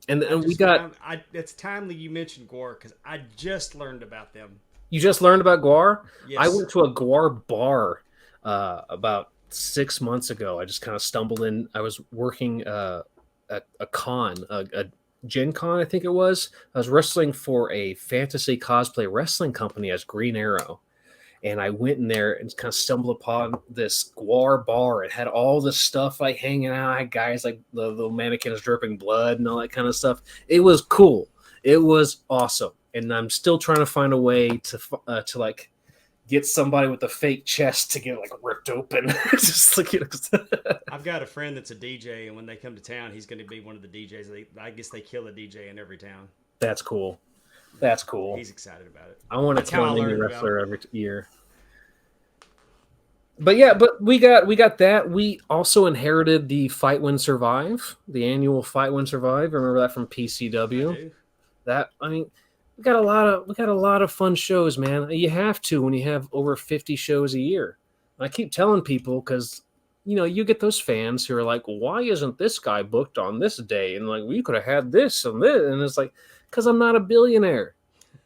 S3: And we got.
S2: It's timely you mentioned Gore, because I just learned about them.
S3: You just learned about Guar?
S2: Yes.
S3: I went to a Guar bar about 6 months ago. I just kind of stumbled in. I was working at a con, a Gen Con, I think it was. I was wrestling for a fantasy cosplay wrestling company as Green Arrow. And I went in there and kind of stumbled upon this Guar bar. It had all this stuff like hanging out. I had guys like the little mannequins dripping blood and all that kind of stuff. It was cool. It was awesome. And I'm still trying to find a way to like get somebody with a fake chest to get like ripped open. Just like,
S2: I've got a friend that's a DJ, and when they come to town, he's going to be one of the DJs. I guess they kill a DJ in every town.
S3: That's cool. That's cool.
S2: He's excited about it.
S3: I want to tell an indie wrestler every year. But yeah, but we got that. We also inherited the Fight Win Survive, the annual Fight Win Survive. Remember that from PCW? We got a lot of fun shows, man. You have to when you have over 50 shows a year. I keep telling people, because you get those fans who are like, why isn't this guy booked on this day? And like, we could have had this and this, and it's like, because I'm not a billionaire.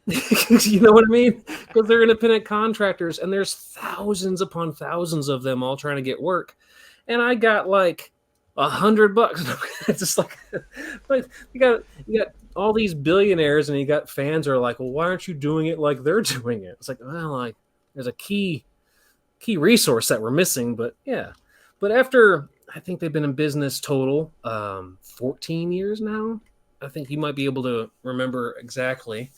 S3: You know what I mean? Because they're independent contractors, and there's thousands upon thousands of them all trying to get work, and I got like $100. It's just like you got all these billionaires, and you got fans who are like, well, why aren't you doing it like they're doing it? It's like, well, like there's a key resource that we're missing. But yeah, but after, I think they've been in business total 14 years now. I think you might be able to remember exactly.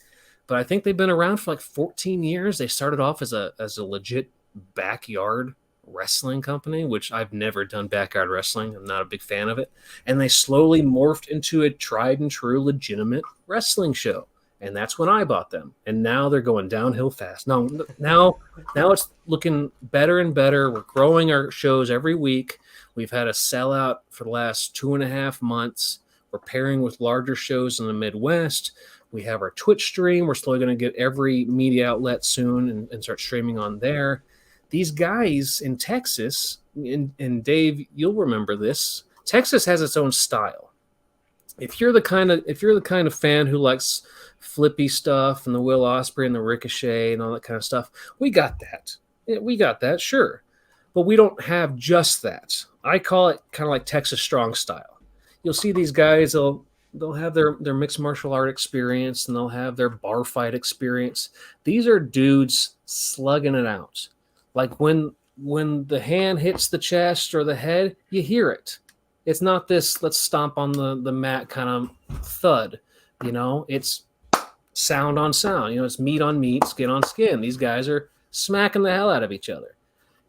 S3: But I think they've been around for like 14 years. They started off as a legit backyard wrestling company, which I've never done backyard wrestling. I'm not a big fan of it. And they slowly morphed into a tried and true legitimate wrestling show. And that's when I bought them. And now they're going downhill fast. Now it's looking better and better. We're growing our shows every week. We've had a sellout for the last 2.5 months. We're pairing with larger shows in the Midwest. We have our Twitch stream. We're slowly going to get every media outlet soon and start streaming on there. These guys in Texas, and Dave, you'll remember this. Texas has its own style. If you're the kind of fan who likes flippy stuff and the Will Ospreay and the Ricochet and all that kind of stuff, we got that. Yeah, we got that, sure. But we don't have just that. I call it kind of like Texas strong style. You'll see these guys, they'll have their mixed martial art experience, and they'll have their bar fight experience. These are dudes slugging it out. Like when the hand hits the chest or the head, you hear it. It's not this, let's stomp on the mat kind of thud. It's sound on sound. It's meat on meat, skin on skin. These guys are smacking the hell out of each other.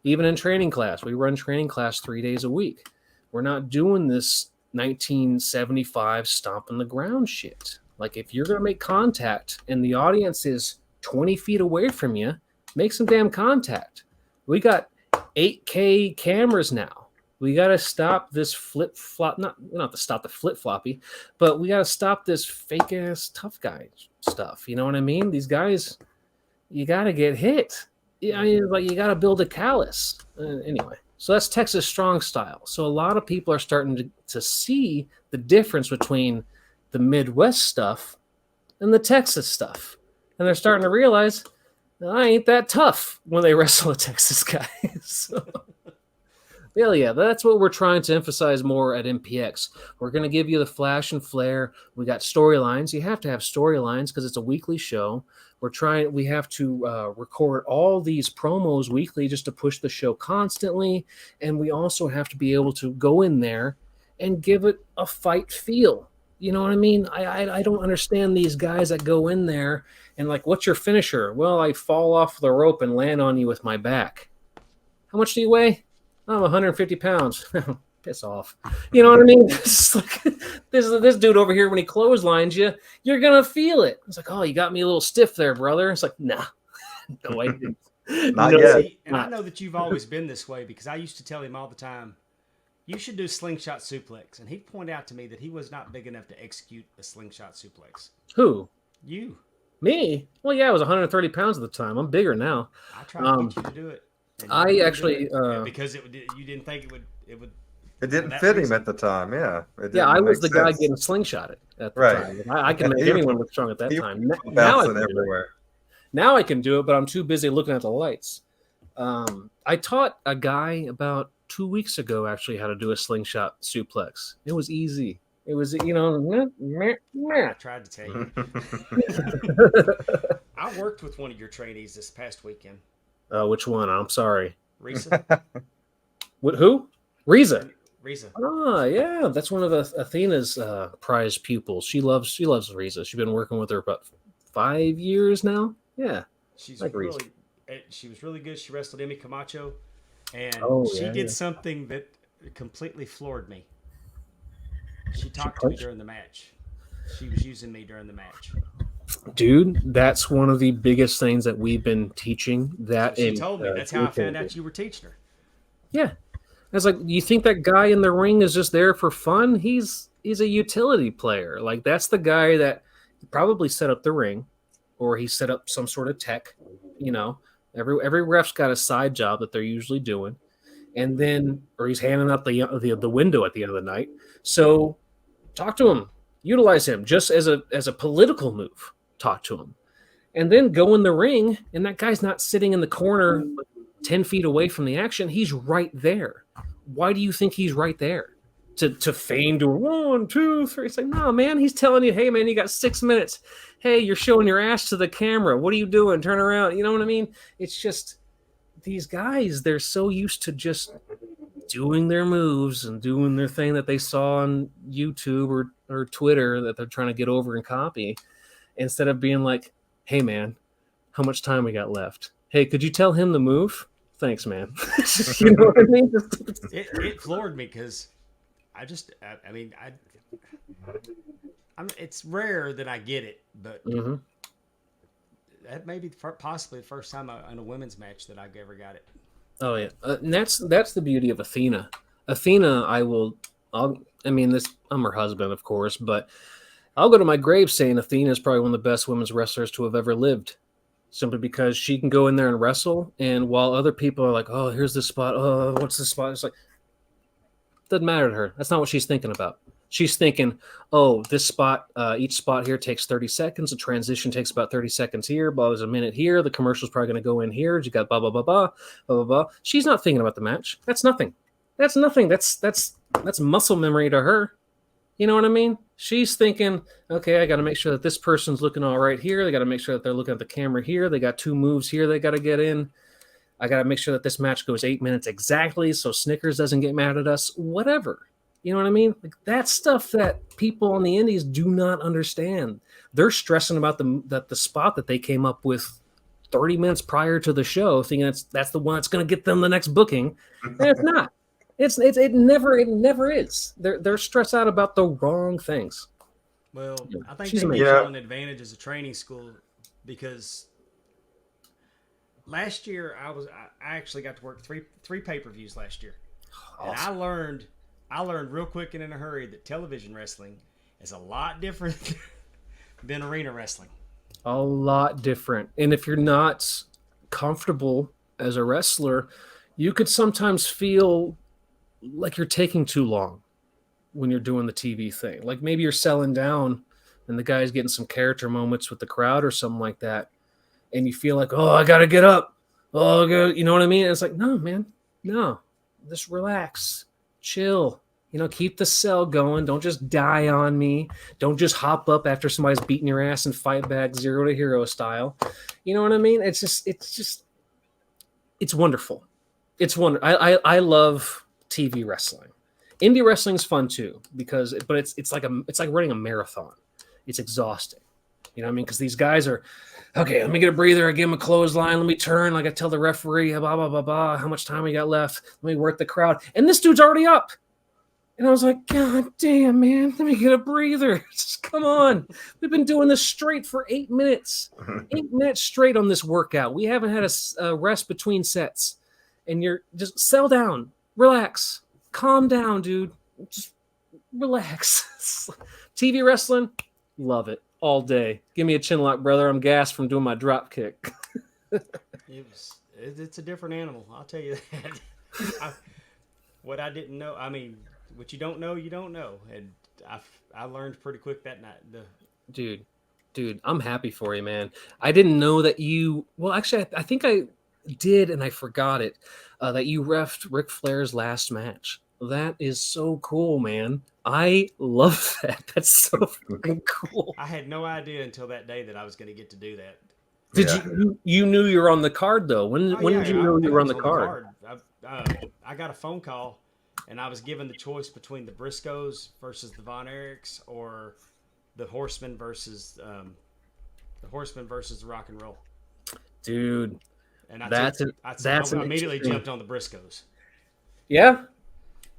S3: Even in training class, we run training class 3 days a week. We're not doing this 1975 stomping the ground shit. Like, if you're going to make contact and the audience is 20 feet away from you, make some damn contact. We got 8K cameras now. We got to stop this flip-flop. Not to stop the flip-floppy, but we got to stop this fake-ass tough guy stuff. You know what I mean? These guys, you got to get hit. I mean, like, you got to build a callus. Anyway. So that's Texas strong style. So a lot of people are starting to see the difference between the Midwest stuff and the Texas stuff. And they're starting to realize, I ain't that tough when they wrestle a Texas guy. So, Hell yeah, that's what we're trying to emphasize more at MPX. We're going to give you the flash and flare. We got storylines. You have to have storylines because it's a weekly show. We have to record all these promos weekly just to push the show constantly. And we also have to be able to go in there and give it a fight feel. You know what I mean? I don't understand these guys that go in there and like, what's your finisher? Well, I fall off the rope and land on you with my back. How much do you weigh? I'm 150 pounds. Piss off. You know what I mean? This dude over here, when he clotheslines you, you're going to feel it. It's like, oh, you got me a little stiff there, brother. It's like, nah. No, I didn't.
S1: Not yet.
S2: And I know that you've always been this way because I used to tell him all the time, you should do slingshot suplex. And he'd point out to me that he was not big enough to execute a slingshot suplex.
S3: Who?
S2: You.
S3: Me? Well, yeah, I was 130 pounds at the time. I'm bigger now.
S2: I tried to get you to do it.
S3: I actually
S2: because you didn't think it would.
S1: It didn't fit him at the time. Yeah.
S3: Yeah, I was the guy getting slingshotted at the time. I can make anyone look strong at that time.
S1: Bouncing everywhere.
S3: Now I can do it, but I'm too busy looking at the lights. I taught a guy about 2 weeks ago actually how to do a slingshot suplex. It was easy. It was,
S2: I tried to tell you. I worked with one of your trainees this past weekend.
S3: Which one? I'm sorry.
S2: Risa.
S3: Who? Risa.
S2: Risa.
S3: Ah, yeah, that's one of Athena's prized pupils. She loves Risa. She's been working with her about 5 years now. Yeah,
S2: she was really good. She wrestled Emmy Camacho, and she did something that completely floored me. She talked to me during the match. She was using me during the match.
S3: Dude, that's one of the biggest things that we've been teaching. That
S2: she told me. That's how I found out you were teaching her.
S3: Yeah. I was like, you think that guy in the ring is just there for fun? He's a utility player. Like, that's the guy that probably set up the ring, or he set up some sort of tech. You know, every ref's got a side job that they're usually doing, and then, or he's handing out the window at the end of the night. So, talk to him, utilize him just as a political move. Talk to him, and then go in the ring, and that guy's not sitting in the corner 10 feet away from the action. He's right there. Why do you think he's right there? To feign to 1, 2, 3. It's like, no, man, he's telling you, hey, man, you got 6 minutes. Hey, you're showing your ass to the camera. What are you doing? Turn around. You know what I mean? It's just these guys, they're so used to just doing their moves and doing their thing that they saw on YouTube or Twitter that they're trying to get over and copy, instead of being like, hey, man, how much time we got left? Hey, could you tell him the move? Thanks, man. You know what I mean?
S2: It floored me because it's rare that I get it, but that may be possibly the first time in a women's match that I've ever got it.
S3: Oh yeah, and that's the beauty of Athena. Athena, I'm her husband, of course, but I'll go to my grave saying Athena is probably one of the best women's wrestlers to have ever lived. Simply because she can go in there and wrestle, and while other people are like, oh, here's this spot, oh, what's this spot? It's like, doesn't matter to her. That's not what she's thinking about. She's thinking, oh, this spot, each spot here takes 30 seconds. The transition takes about 30 seconds here. Blah, there's a minute here. The commercial's probably going to go in here. You got blah, blah, blah, blah, blah, blah, blah. She's not thinking about the match. That's nothing. That's nothing. That's muscle memory to her. You know what I mean? She's thinking, okay, I got to make sure that this person's looking all right here. They got to make sure that they're looking at the camera here. They got 2 moves here they got to get in. I got to make sure that this match goes 8 minutes exactly so Snickers doesn't get mad at us. Whatever. You know what I mean? Like, that's stuff that people on the indies do not understand. They're stressing about the spot that they came up with 30 minutes prior to the show, thinking that's the one that's going to get them the next booking. And it's not. It never is. They're stressed out about the wrong things.
S2: Well, I think they give y'all an advantage as a training school because last year I actually got to work three pay-per-views last year. Awesome. And I learned real quick and in a hurry that television wrestling is a lot different than arena wrestling.
S3: A lot different. And if you're not comfortable as a wrestler, you could sometimes feel like you're taking too long when you're doing the TV thing. Like maybe you're selling down and the guy's getting some character moments with the crowd or something like that. And you feel like, oh, I got to get up. Oh, you know what I mean? And it's like, no, man, no. just relax, chill. Keep the cell going. Don't just die on me. Don't just hop up after somebody's beating your ass and fight back 0 to hero style. You know what I mean? It's wonderful. It's wonderful. I love TV wrestling. Indie wrestling's fun too but it's like running a marathon. It's exhausting. You know what I mean? Because these guys are, okay, let me get a breather. I give him a clothesline. Let me turn. Like I tell the referee, blah, blah, blah, blah, how much time we got left. Let me work the crowd. And this dude's already up. And I was like, God damn, man, let me get a breather. Just, come on. We've been doing this straight for 8 minutes. 8 minutes straight on this workout. We haven't had a rest between sets. And you're just settle down. Relax. Calm down, dude. Just relax. TV wrestling, love it all day. Give me a chin lock, brother. I'm gassed from doing my drop kick.
S2: It's a different animal. I'll tell you that. What I didn't know, I mean, what you don't know, you don't know. And I learned pretty quick that night.
S3: Dude, I'm happy for you, man. I didn't know that you. Well, actually, I think I did, and I forgot it. That you reffed Ric Flair's last match. That is so cool, man. I love that. That's so fucking cool.
S2: I had no idea until that day that I was going to get to do that.
S3: Did you knew you were on the card though? When did you know you were on the card?
S2: I got a phone call, and I was given the choice between the Briscoes versus the Von Erichs or the Horsemen versus the Rock and Roll.
S3: Dude,
S2: and I immediately jumped on the Briscoes.
S3: Yeah,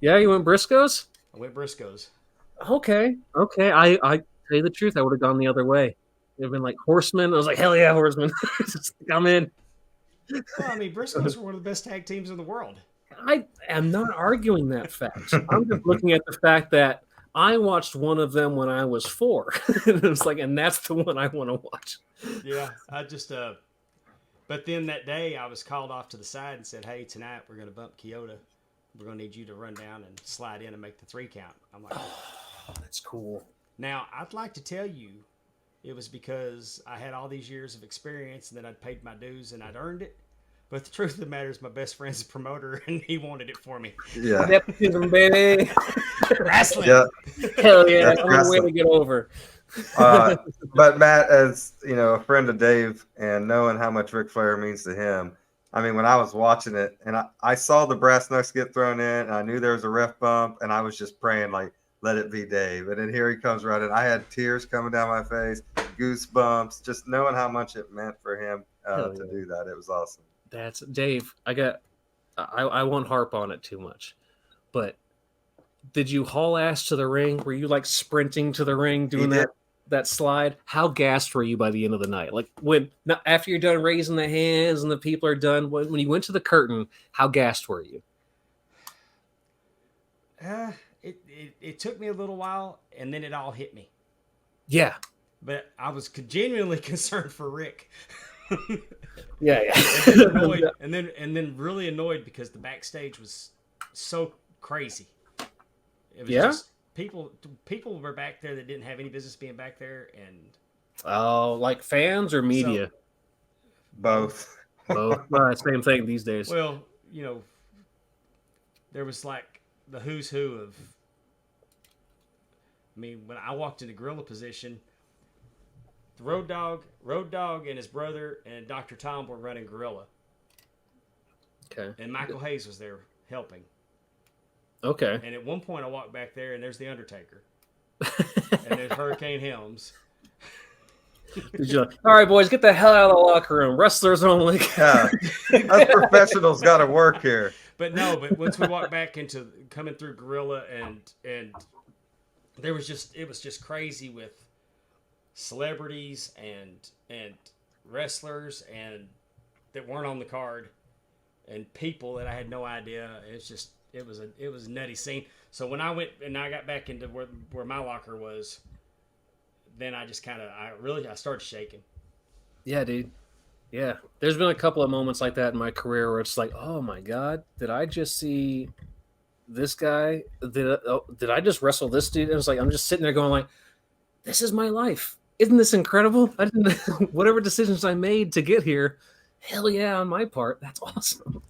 S3: you went Briscoes.
S2: I went Briscoes.
S3: Okay. I tell you the truth, I would have gone the other way. It would have been like Horsemen. I was like, hell yeah, Horsemen. I'm in.
S2: Well, I mean, Briscoes were one of the best tag teams in the world.
S3: I am not arguing that fact. I'm just looking at the fact that I watched one of them when I was 4. And it was like, and that's the one I want to watch.
S2: Yeah, I just but then that day I was called off to the side and said, hey, tonight we're going to bump Kyoto. We're going to need you to run down and slide in and make the 3 count. I'm like,
S3: oh, that's cool.
S2: Now, I'd like to tell you it was because I had all these years of experience and that I'd paid my dues and I'd earned it. But the truth of the matter is my best friend's a promoter and he wanted it for me.
S1: Yeah.
S3: Nepotism, baby.
S2: Wrestling.
S1: Yeah.
S3: Hell yeah. That's the way to get over.
S1: But Matt, as you know, a friend of Dave and knowing how much Ric Flair means to him, I mean, when I was watching it and I saw the brass knucks get thrown in and I knew there was a ref bump and I was just praying like, let it be Dave. And then here he comes right in. I had tears coming down my face, goosebumps, just knowing how much it meant for him to do that. It was awesome.
S3: That's Dave. I won't harp on it too much, but did you haul ass to the ring? Were you like sprinting to the ring doing that slide? How gassed were you by the end of the night? Like after you're done raising the hands and the people are done, when you went to the curtain, how gassed were you?
S2: It took me a little while, and then it all hit me.
S3: Yeah.
S2: But I was genuinely concerned for Rick.
S3: Yeah.
S2: and then really annoyed because the backstage was so crazy. It was just people were back there that didn't have any business being back there, and
S3: like fans or media?
S1: Both.
S3: Same thing these days.
S2: Well, there was like the who's who of. I mean, when I walked into gorilla position, the Road Dogg and his brother and Dr. Tom were running gorilla.
S3: Okay.
S2: And Michael Hayes was there helping.
S3: Okay.
S2: And at one point I walked back there and there's the Undertaker. And there's Hurricane Helms.
S3: All right, boys, get the hell out of the locker room. Wrestlers only.
S1: Yeah. Us professionals got to work here.
S2: But once we walked back into coming through gorilla and it was just crazy with celebrities and wrestlers and that weren't on the card and people that I had no idea. It was a nutty scene. So when I went and I got back into where my locker was, then I just I started shaking.
S3: Yeah, dude. Yeah. There's been a couple of moments like that in my career where it's like, oh my God, did I just see this guy? Did I just wrestle this dude? And it's like, I'm just sitting there going like, this is my life. Isn't this incredible? Whatever decisions I made to get here, hell yeah, on my part. That's awesome.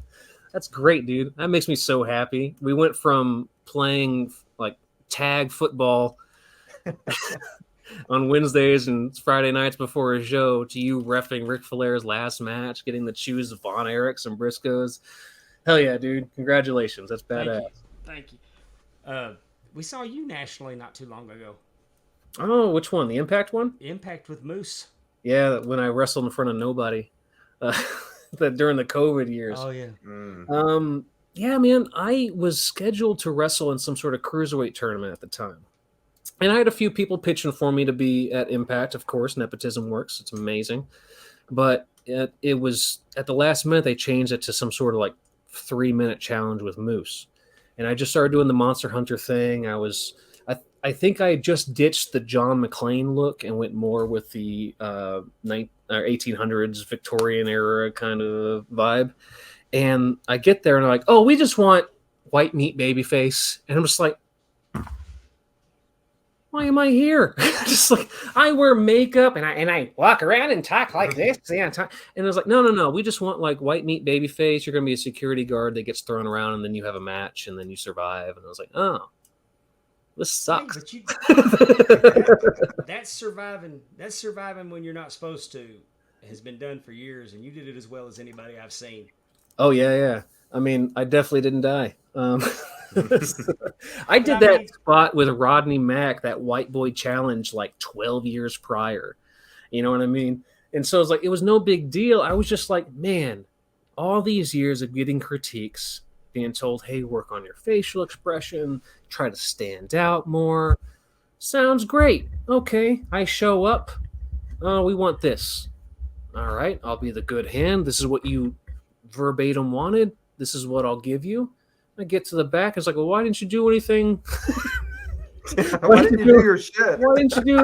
S3: That's great, dude. That makes me so happy. We went from playing like tag football on Wednesdays and Friday nights before a show to you reffing Ric Flair's last match, getting to choose Von Erichs and Briscoes. Hell yeah, dude. Congratulations. That's badass.
S2: Thank you. We saw you nationally not too long ago.
S3: Oh, which one? The Impact one?
S2: Impact with Moose.
S3: Yeah, when I wrestled in front of nobody. During the COVID years.
S2: Oh, yeah.
S3: Yeah, man, I was scheduled to wrestle in some sort of cruiserweight tournament at the time. And I had a few people pitching for me to be at Impact. Of course, nepotism works. It's amazing. But it was at the last minute, they changed it to some sort of like 3-minute challenge with Moose. And I just started doing the Monster Hunter thing. I think I just ditched the John McClane look and went more with the 1800s Victorian era kind of vibe. And I get there and they're like, oh, we just want white meat babyface. And I'm just like, why am I here? Just like, I wear makeup and I walk around and talk like this. Yeah, and it was like, no. We just want like white meat babyface. You're going to be a security guard that gets thrown around and then you have a match and then you survive. And I was like, oh, this sucks.
S2: Hey, that's surviving. That's surviving when you're not supposed to. It has been done for years, and you did it as well as anybody I've seen.
S3: Oh yeah. I mean, I definitely didn't die. I did that spot with Rodney Mack, that White Boy Challenge, like 12 years prior. You know what I mean? And so it's like, it was no big deal. I was just like, man, all these years of getting critiques, being told, hey, work on your facial expression, try to stand out more. Sounds great. Okay, I show up. We want this. All right, I'll be the good hand. This is what you verbatim wanted. This is what I'll give you. I get to the back. It's like, well, why didn't you do anything?
S1: Why didn't you do your shit?
S3: Why didn't you do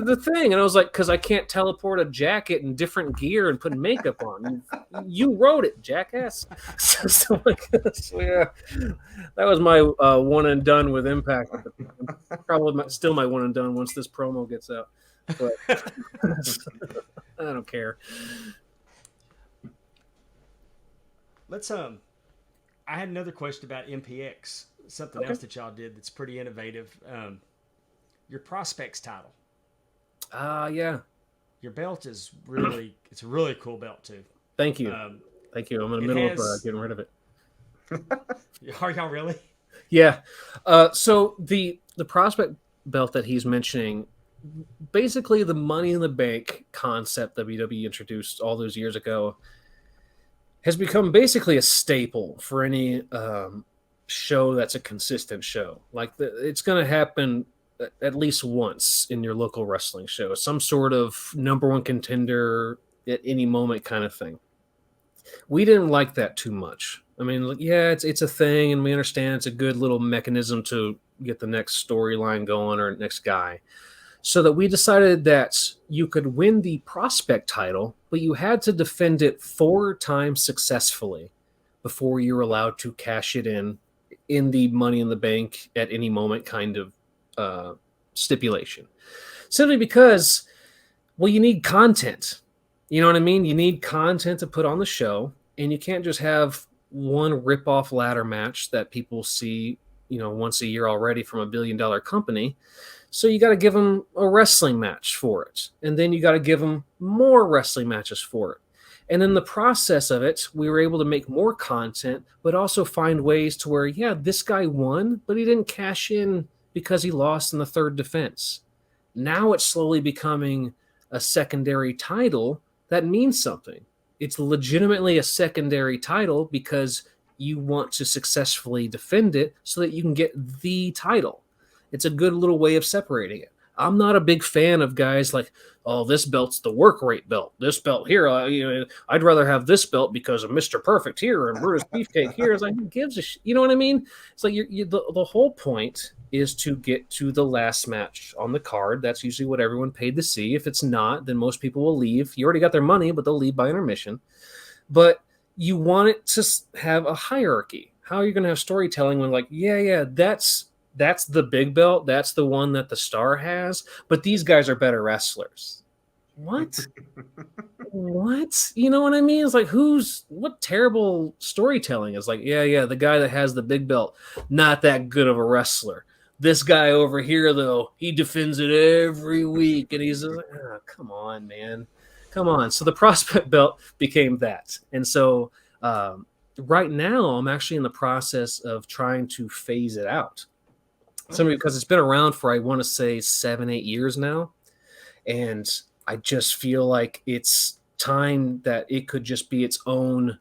S3: the thing? And I was like, because I can't teleport a jacket in different gear and put makeup on. You wrote it, jackass. So yeah, that was my one and done with Impact. Probably still my one and done once this promo gets out. But I don't care.
S2: Let's I had another question about MPX. Something else that y'all did that's pretty innovative. Your prospects title.
S3: Yeah.
S2: Your belt is really, it's a really cool belt too.
S3: Thank you. Thank you. I'm in the middle of getting rid of it.
S2: Are y'all really?
S3: Yeah. So the prospect belt that he's mentioning, basically the Money in the Bank concept WWE introduced all those years ago, has become basically a staple for any show that's a consistent show. Like it's going to happen at least once in your local wrestling show, some sort of number one contender at any moment kind of thing. We didn't like that too much. I mean, yeah, it's a thing, and we understand it's a good little mechanism to get the next storyline going or next guy. So that we decided that you could win the prospect title, but you had to defend it 4 times successfully before you were allowed to cash it in the Money in the Bank at any moment kind of stipulation. Simply because, well, you need content. You know what I mean? You need content to put on the show, and you can't just have one rip-off ladder match that people see, once a year already from a billion-dollar company. So you got to give them a wrestling match for it. And then you got to give them more wrestling matches for it. And in the process of it, we were able to make more content, but also find ways to where, yeah, this guy won, but he didn't cash in because he lost in the third defense. Now it's slowly becoming a secondary title that means something. It's legitimately a secondary title because you want to successfully defend it so that you can get the title. It's a good little way of separating it. I'm not a big fan of guys like, oh, this belt's the work rate belt. This belt here, I'd rather have this belt because of Mr. Perfect here and Brutus Beefcake here. It's like, who gives a shit? You know what I mean? It's like the whole point is to get to the last match on the card. That's usually what everyone paid to see. If it's not, then most people will leave. You already got their money, but they'll leave by intermission. But you want it to have a hierarchy. How are you going to have storytelling when, like, yeah, that's the big belt. That's the one that the star has. But these guys are better wrestlers. What? what? You know what I mean? It's like, what terrible storytelling is like, yeah, the guy that has the big belt, not that good of a wrestler. This guy over here, though, he defends it every week. And he's like, come on, man. Come on. So the prospect belt became that. And so right now, I'm actually in the process of trying to phase it out. Because it's been around for, I want to say, 7-8 years now. And I just feel like it's time that it could just be its own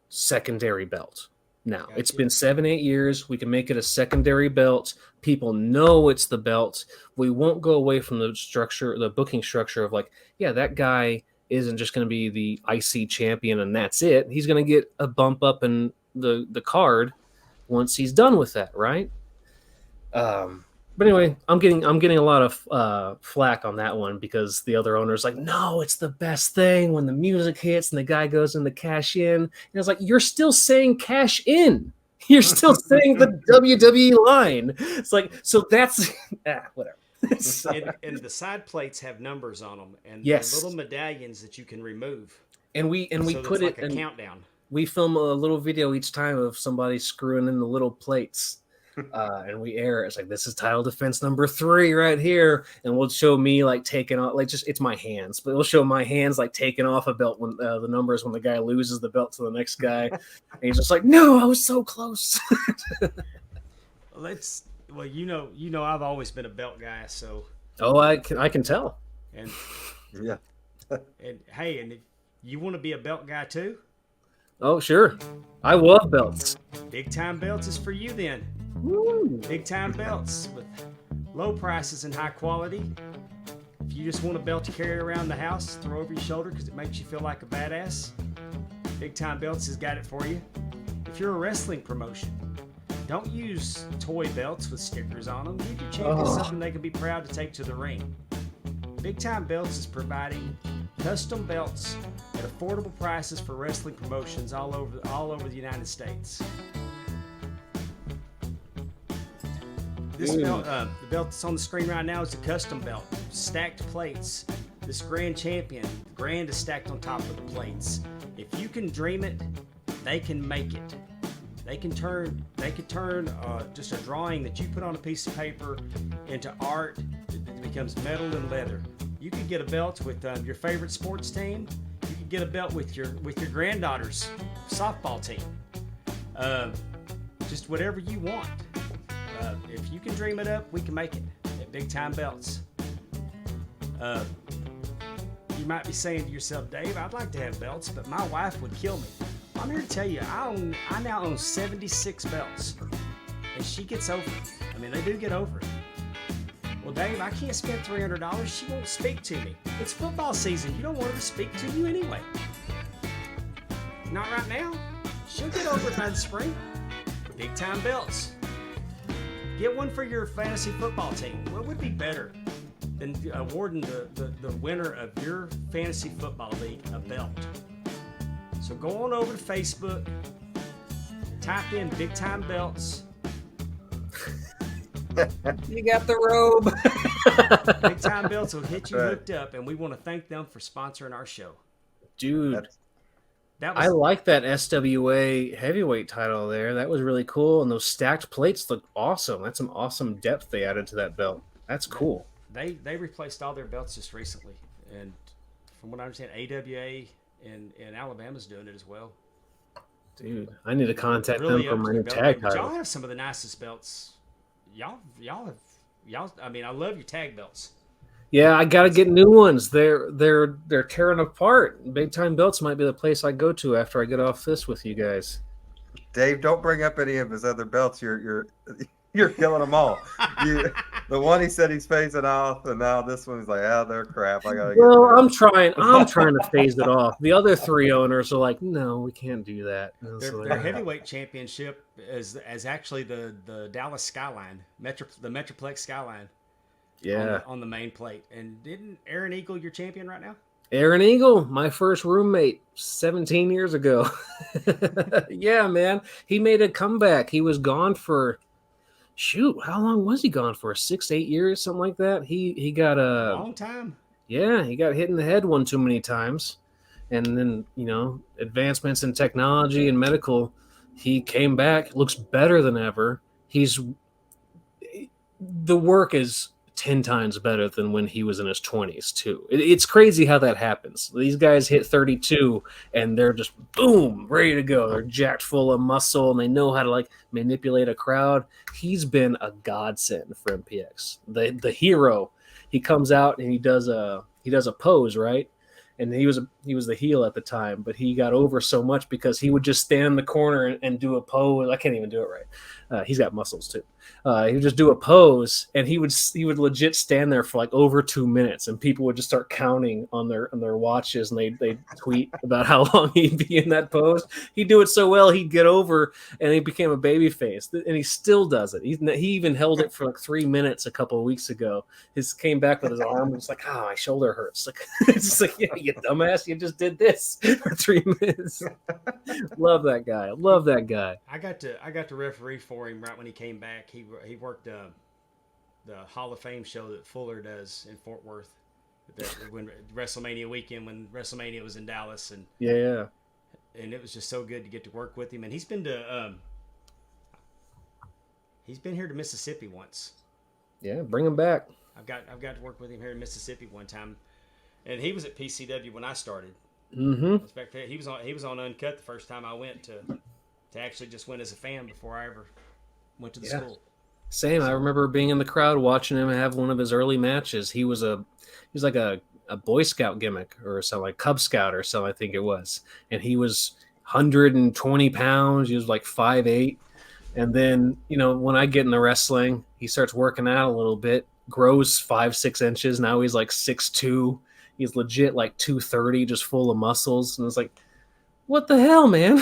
S3: secondary belt. Now, It's been 7-8 years. We can make it a secondary belt. People know it's the belt. We won't go away from the structure, the booking structure of like, yeah, that guy isn't just going to be the IC champion and that's it. He's going to get a bump up in the card once he's done with that, right? But anyway, I'm getting a lot of flack on that one because the other owner's like, no, it's the best thing when the music hits and the guy goes in the cash in. And it's like, you're still saying cash in. You're still saying the WWE line. It's like, so that's whatever.
S2: And the side plates have numbers on them, and
S3: yes,
S2: little medallions that you can remove.
S3: And we put it
S2: like a countdown.
S3: We film a little video each time of somebody screwing in the little plates. And we air it. It's like, this is title defense number 3 right here, and we'll show me like taking off, like just it's my hands, but it'll show my hands like taking off a belt when the numbers when the guy loses the belt to the next guy, and he's just like, no, I was so close.
S2: Well, you know, I've always been a belt guy, so.
S3: Oh, I can tell.
S2: And
S1: yeah.
S2: And hey, and if you want to be a belt guy too?
S3: Oh, sure. I love belts.
S2: Big Time Belts is for you then.
S3: Woo.
S2: Big Time Belts with low prices and high quality. If you just want a belt to carry around the house, throw over your shoulder because it makes you feel like a badass, Big Time Belts has got it for you. If you're a wrestling promotion, don't use toy belts with stickers on them. Give your champion something they can be proud to take to the ring. Big Time Belts is providing custom belts at affordable prices for wrestling promotions all over the United States. This belt, the belt that's on the screen right now is a custom belt. Stacked plates. This Grand Champion, the Grand is stacked on top of the plates. If you can dream it, they can make it. They could turn just a drawing that you put on a piece of paper into art that becomes metal and leather. You could get a belt with your favorite sports team. You could get a belt with your granddaughter's softball team. Just whatever you want. If you can dream it up, we can make it at Big Time Belts. You might be saying to yourself, Dave, I'd like to have belts, but my wife would kill me. I'm here to tell you, I now own 76 belts, and she gets over it. I mean, they do get over it. Well, Dave, I can't spend $300. She won't speak to me. It's football season. You don't want her to speak to you anyway. Not right now. She'll get over it by the spring. Big Time Belts. Get one for your fantasy football team. What would be better than awarding the winner of your fantasy football league a belt? So go on over to Facebook, type in Big Time Belts.
S3: You got the robe.
S2: Big Time Belts will hit you hooked up, and we want to thank them for sponsoring our show.
S3: Dude, I like that SWA heavyweight title there. That was really cool, and those stacked plates look awesome. That's some awesome depth they added to that belt. That's cool.
S2: They replaced all their belts just recently, and from what I understand, AWA and Alabama's doing it as well.
S3: Dude, I need to contact
S2: really
S3: them for my new tag title.
S2: Y'all have some of the nicest belts. Y'all have. I mean, I love your tag belts.
S3: Yeah, I gotta get new ones. They're tearing apart. Big Time Belts might be the place I go to after I get off this with you guys.
S1: Dave, don't bring up any of his other belts. You're killing them all. The one he said he's phasing off, and now this one's like, they're crap. I gotta.
S3: Well, I'm trying to phase it off. The other 3 owners are like, no, we can't do that.
S2: Their heavyweight championship is actually the Dallas Skyline, the Metroplex Skyline.
S3: Yeah,
S2: on the main plate. And didn't Aaron Eagle your champion right now?
S3: Aaron Eagle, my first roommate 17 years ago. Yeah, man. He made a comeback. He was gone for, how long was he gone for? 6-8 years, something like that. He got a
S2: long time.
S3: Yeah, he got hit in the head one too many times. and then advancements in technology and medical, he came back, looks better than ever. The work is 10 times better than when he was in his 20s too. It's crazy how that happens. These guys hit 32 and they're just boom, ready to go. They're jacked full of muscle and they know how to like manipulate a crowd. He's been a godsend for MPX. The hero. He comes out and he does a pose, right? And he was the heel at the time, but he got over so much because he would just stand in the corner and do a pose. I can't even do it right. He's got muscles too. He would just do a pose, and he would legit stand there for like over 2 minutes, and people would just start counting on their watches, and they tweet about how long he'd be in that pose. He'd do it so well, he'd get over, and he became a baby face, and he still does it. He even held it for like 3 minutes a couple of weeks ago. Came back with his arm, and it's like, my shoulder hurts. Like it's just like, yeah, you dumbass, you just did this for 3 minutes. Love that guy. Love that guy.
S2: I got to referee for him right when he came back. He worked the Hall of Fame show that Fuller does in Fort Worth, when WrestleMania weekend, when WrestleMania was in Dallas, and it was just so good to get to work with him. And he's been here to Mississippi once.
S3: Yeah, bring him back.
S2: I've got to work with him here in Mississippi one time, and he was at PCW when I started.
S3: Mm-hmm.
S2: He was on Uncut the first time I went to actually just went as a fan before I ever went to the school.
S3: Same. I remember being in the crowd watching him have one of his early matches. He was like a Boy Scout gimmick or something, like Cub Scout or something, I think it was. And he was 120 pounds. He was like 5'8". And then, when I get into wrestling, he starts working out a little bit, grows 5-6 inches. Now he's like 6'2". He's legit like 230, just full of muscles. And it's like, what the hell, man?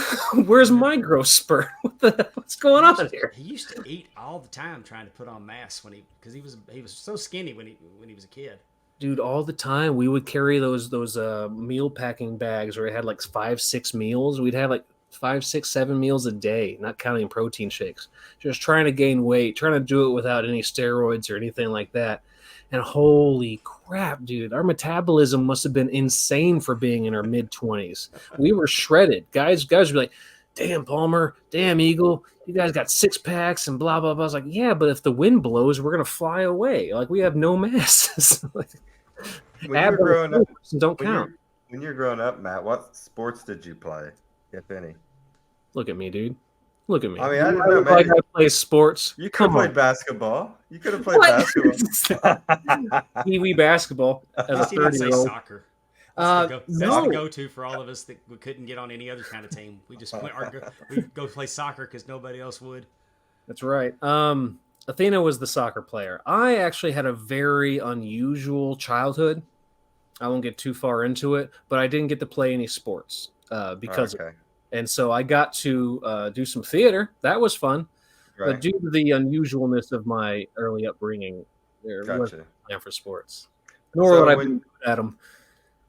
S3: Where's my growth spurt? What's going on here?
S2: He used to eat all the time trying to put on mass because he was so skinny when he was a kid.
S3: Dude, all the time we would carry those meal packing bags where it had like 5-6 meals. We'd have like 5, 6, 7 meals a day, not counting protein shakes. Just trying to gain weight, trying to do it without any steroids or anything like that. And holy crap, dude, our metabolism must have been insane for being in our mid-20s. We were shredded. Guys would be like, damn, Palmer, damn, Eagle, you guys got 6-packs and blah, blah, blah. I was like, yeah, but if the wind blows, we're going to fly away. Like, we have no mass.
S1: When you're growing up,
S3: don't count.
S1: When you're growing up, Matt, what sports did you play, if any?
S3: Look at me, dude. Look at me.
S1: I mean, I didn't know, man.
S3: Like I play sports.
S1: You could have played basketball. You could have played basketball.
S3: Pee-wee basketball as a 30-year-old.
S2: Soccer.
S3: No.
S2: That's the go-to for all of us that we couldn't get on any other kind of team. We just we'd go play soccer because nobody else would.
S3: That's right. Athena was the soccer player. I actually had a very unusual childhood. I won't get too far into it, but I didn't get to play any sports because of it. And so I got to do some theater. That was fun. Right. But due to the unusualness of my early upbringing, there wasn't time for sports. Nor would I be good at them.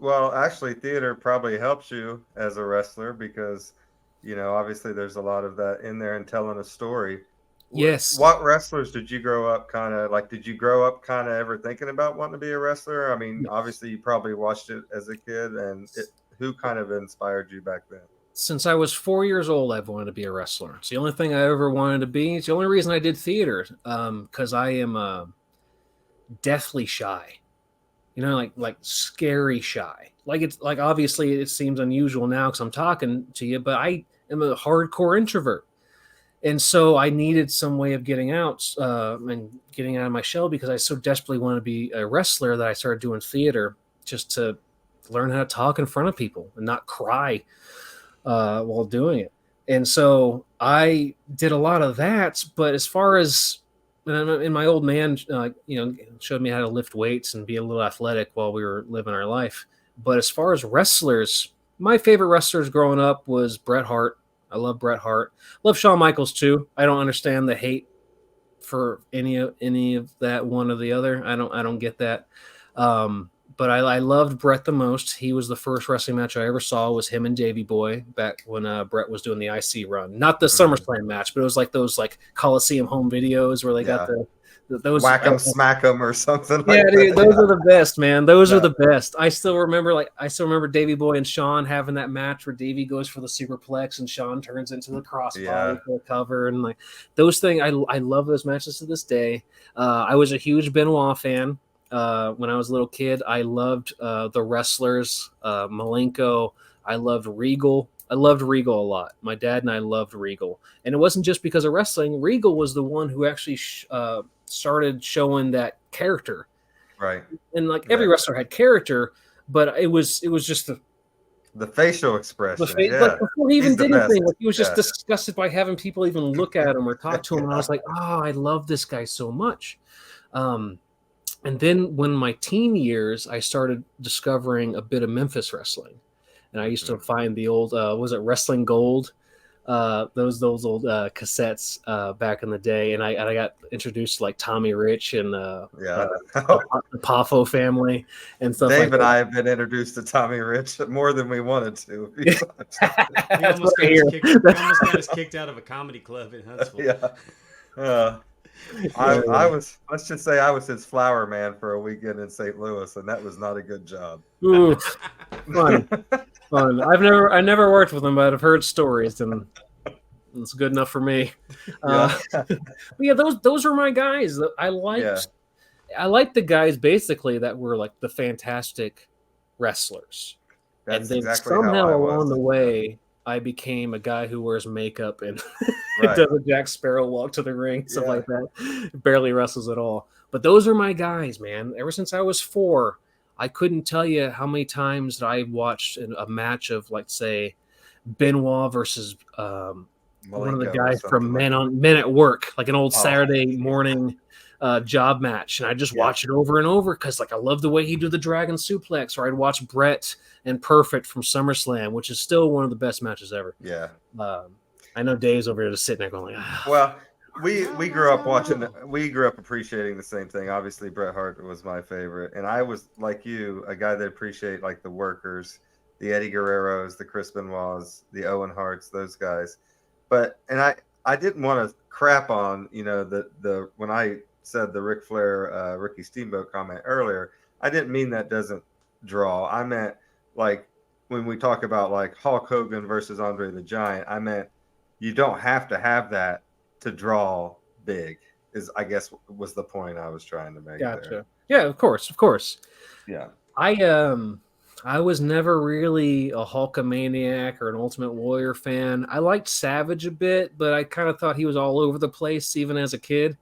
S1: Well, actually, theater probably helps you as a wrestler because, obviously there's a lot of that in there and telling a story.
S3: Yes.
S1: What wrestlers did you grow up did you grow up kind of ever thinking about wanting to be a wrestler? I mean, obviously you probably watched it as a kid, and who kind of inspired you back then?
S3: Since I was 4 years old, I've wanted to be a wrestler. It's the only thing I ever wanted to be. It's the only reason I did theater, because I am deathly shy. Like scary shy. Like obviously it seems unusual now because I'm talking to you, but I am a hardcore introvert. And so I needed some way of getting out and getting out of my shell because I so desperately wanted to be a wrestler that I started doing theater just to learn how to talk in front of people and not cry while doing it. And so I did a lot of that. But as far as and my old man, showed me how to lift weights and be a little athletic while we were living our life. But as far as wrestlers, my favorite wrestlers growing up was Bret Hart. I love Bret Hart. Love Shawn Michaels too. I don't understand the hate for any of that one or the other. I don't get that. But I loved Bret the most. He was the first wrestling match I ever saw was him and Davey Boy back when Bret was doing the IC run. Not the SummerSlam match, but it was like those like Coliseum home videos where they got Those
S1: Whack 'em, smack 'em, or something
S3: yeah,
S1: like
S3: dude,
S1: that.
S3: those are the best, man. Those are
S1: Yeah.
S3: the best. I still remember Davey Boy and Sean having that match where Davey goes for the superplex and Sean turns into the crossbody for the cover, and like those things. I love those matches to this day. I was a huge Benoit fan when I was a little kid. I loved the wrestlers, Malenko. I loved Regal. I loved Regal a lot. My dad and I loved Regal, and it wasn't just because of wrestling. Regal was the one who actually started showing that character,
S1: Right.
S3: and like every wrestler had character, but it was just
S1: the facial expression.
S3: like before he even did anything, like he was just
S1: Yeah.
S3: disgusted by having people even look at him or talk to him, and I was like, oh, I love this guy so much. And then when my teen years, I started discovering a bit of Memphis wrestling, and I used to find the old was it Wrestling Gold, those old cassettes back in the day, and I got introduced to like Tommy Rich and the Poffo family and stuff.
S1: Dave
S3: like
S1: and
S3: that.
S1: I have been introduced to Tommy Rich more than we wanted to.
S2: He almost got us kicked out of a comedy club in Huntsville.
S1: Yeah. I was, let's just say I was his flower man for a weekend in St. Louis, and that was not a good job.
S3: Ooh, fun. I never worked with him, but I've heard stories, and it's good enough for me. But yeah, those are my guys. I liked the guys basically that were like the fantastic wrestlers.
S1: That's
S3: and then
S1: exactly
S3: somehow
S1: how I was.
S3: along the way, I became a guy who wears makeup and
S1: Right.
S3: does a Jack Sparrow walk to the ring, stuff like that. Barely wrestles at all. But those are my guys, man. Ever since I was 4, I couldn't tell you how many times that I watched a match of, like, say, Benoit versus one of the guys from Men at Work, like an old Saturday morning job match, and I just watch it over and over because, like, I love the way he do the dragon suplex. Or I'd watch Brett and Perfect from SummerSlam, which is still one of the best matches ever.
S1: Yeah.
S3: I know Dave's over here just sitting there going, like,
S1: well, we grew up watching. We grew up appreciating the same thing. Obviously, Bret Hart was my favorite, and I was like you, a guy that appreciate like the workers, the Eddie Guerreros, the Chris Benoits, the Owen Harts, those guys. But I didn't want to crap on the when I said the Ric Flair Ricky Steamboat comment earlier. I didn't mean that doesn't draw. I meant like when we talk about like Hulk Hogan versus Andre the Giant. I meant you don't have to have that to draw big. Is I guess was the point I was trying to make.
S3: Gotcha.
S1: There.
S3: Yeah, of course.
S1: Yeah.
S3: I was never really a Hulkamaniac or an Ultimate Warrior fan. I liked Savage a bit, but I kind of thought he was all over the place even as a kid.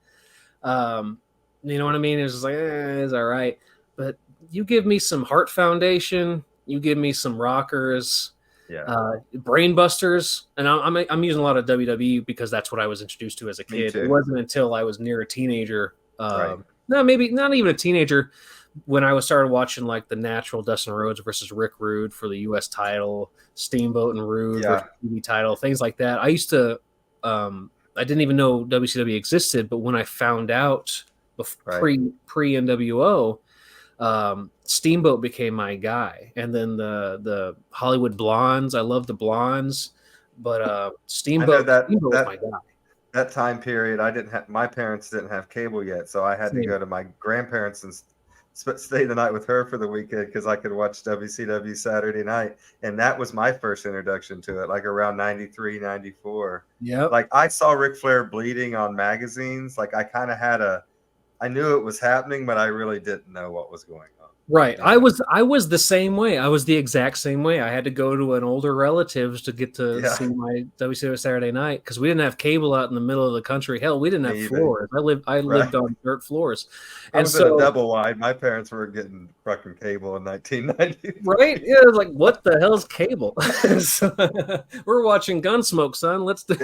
S3: You know what I mean? It was just like, it's all right. But you give me some Heart Foundation, you give me some Rockers, Brain Busters, and I'm using a lot of WWE because that's what I was introduced to as a kid. It wasn't until I was near a teenager, no, maybe not even a teenager, when I started watching like the Natural, Dustin Rhodes versus Rick Rude for the U.S. title, Steamboat and Rude versus TV title, things like that. I used to, I didn't even know WCW existed, but when I found out pre NWO, Steamboat became my guy, and then the Hollywood Blondes. I love the Blondes, but Steamboat was my guy.
S1: That time period, my parents didn't have cable yet, so I had to go to my grandparents and stay the night with her for the weekend because I could watch WCW Saturday night, and that was my first introduction to it, like around 93, 94.
S3: Yeah,
S1: like I saw Ric Flair bleeding on magazines. Like I kind of I knew it was happening, but I really didn't know what was going on.
S3: Right. I was the same way. I was the exact same way. I had to go to an older relatives to get to see my WCW Saturday night because we didn't have cable out in the middle of the country. Hell, we didn't have floors. I lived on dirt floors.
S1: And I was in a double wide. My parents were getting fucking cable in 1990.
S3: Right? Yeah, it was like, what the hell's cable? We're watching Gunsmoke, son. Let's do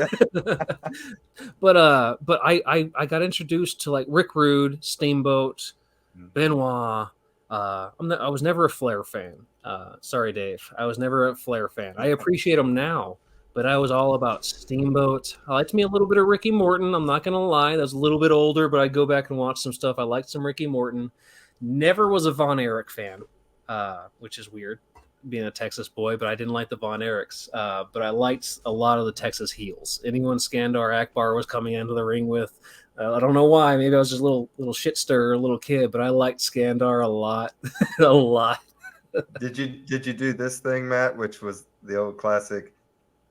S3: But I got introduced to like Rick Rude, Steamboat, Benoit. I was never a Flair fan. Sorry, Dave. I was never a Flair fan. I appreciate him now, but I was all about Steamboat. I liked me a little bit of Ricky Morton. I'm not going to lie. That was a little bit older, but I go back and watch some stuff. I liked some Ricky Morton. Never was a Von Erich fan, which is weird. being a Texas boy, but I didn't like the Von Erichs. But I liked a lot of the Texas heels. Anyone Skandar Akbar was coming into the ring with. I don't know why. Maybe I was just a little shit stirrer, a little kid, but I liked Skandar a lot, a lot.
S1: Did you do this thing, Matt, which was the old classic?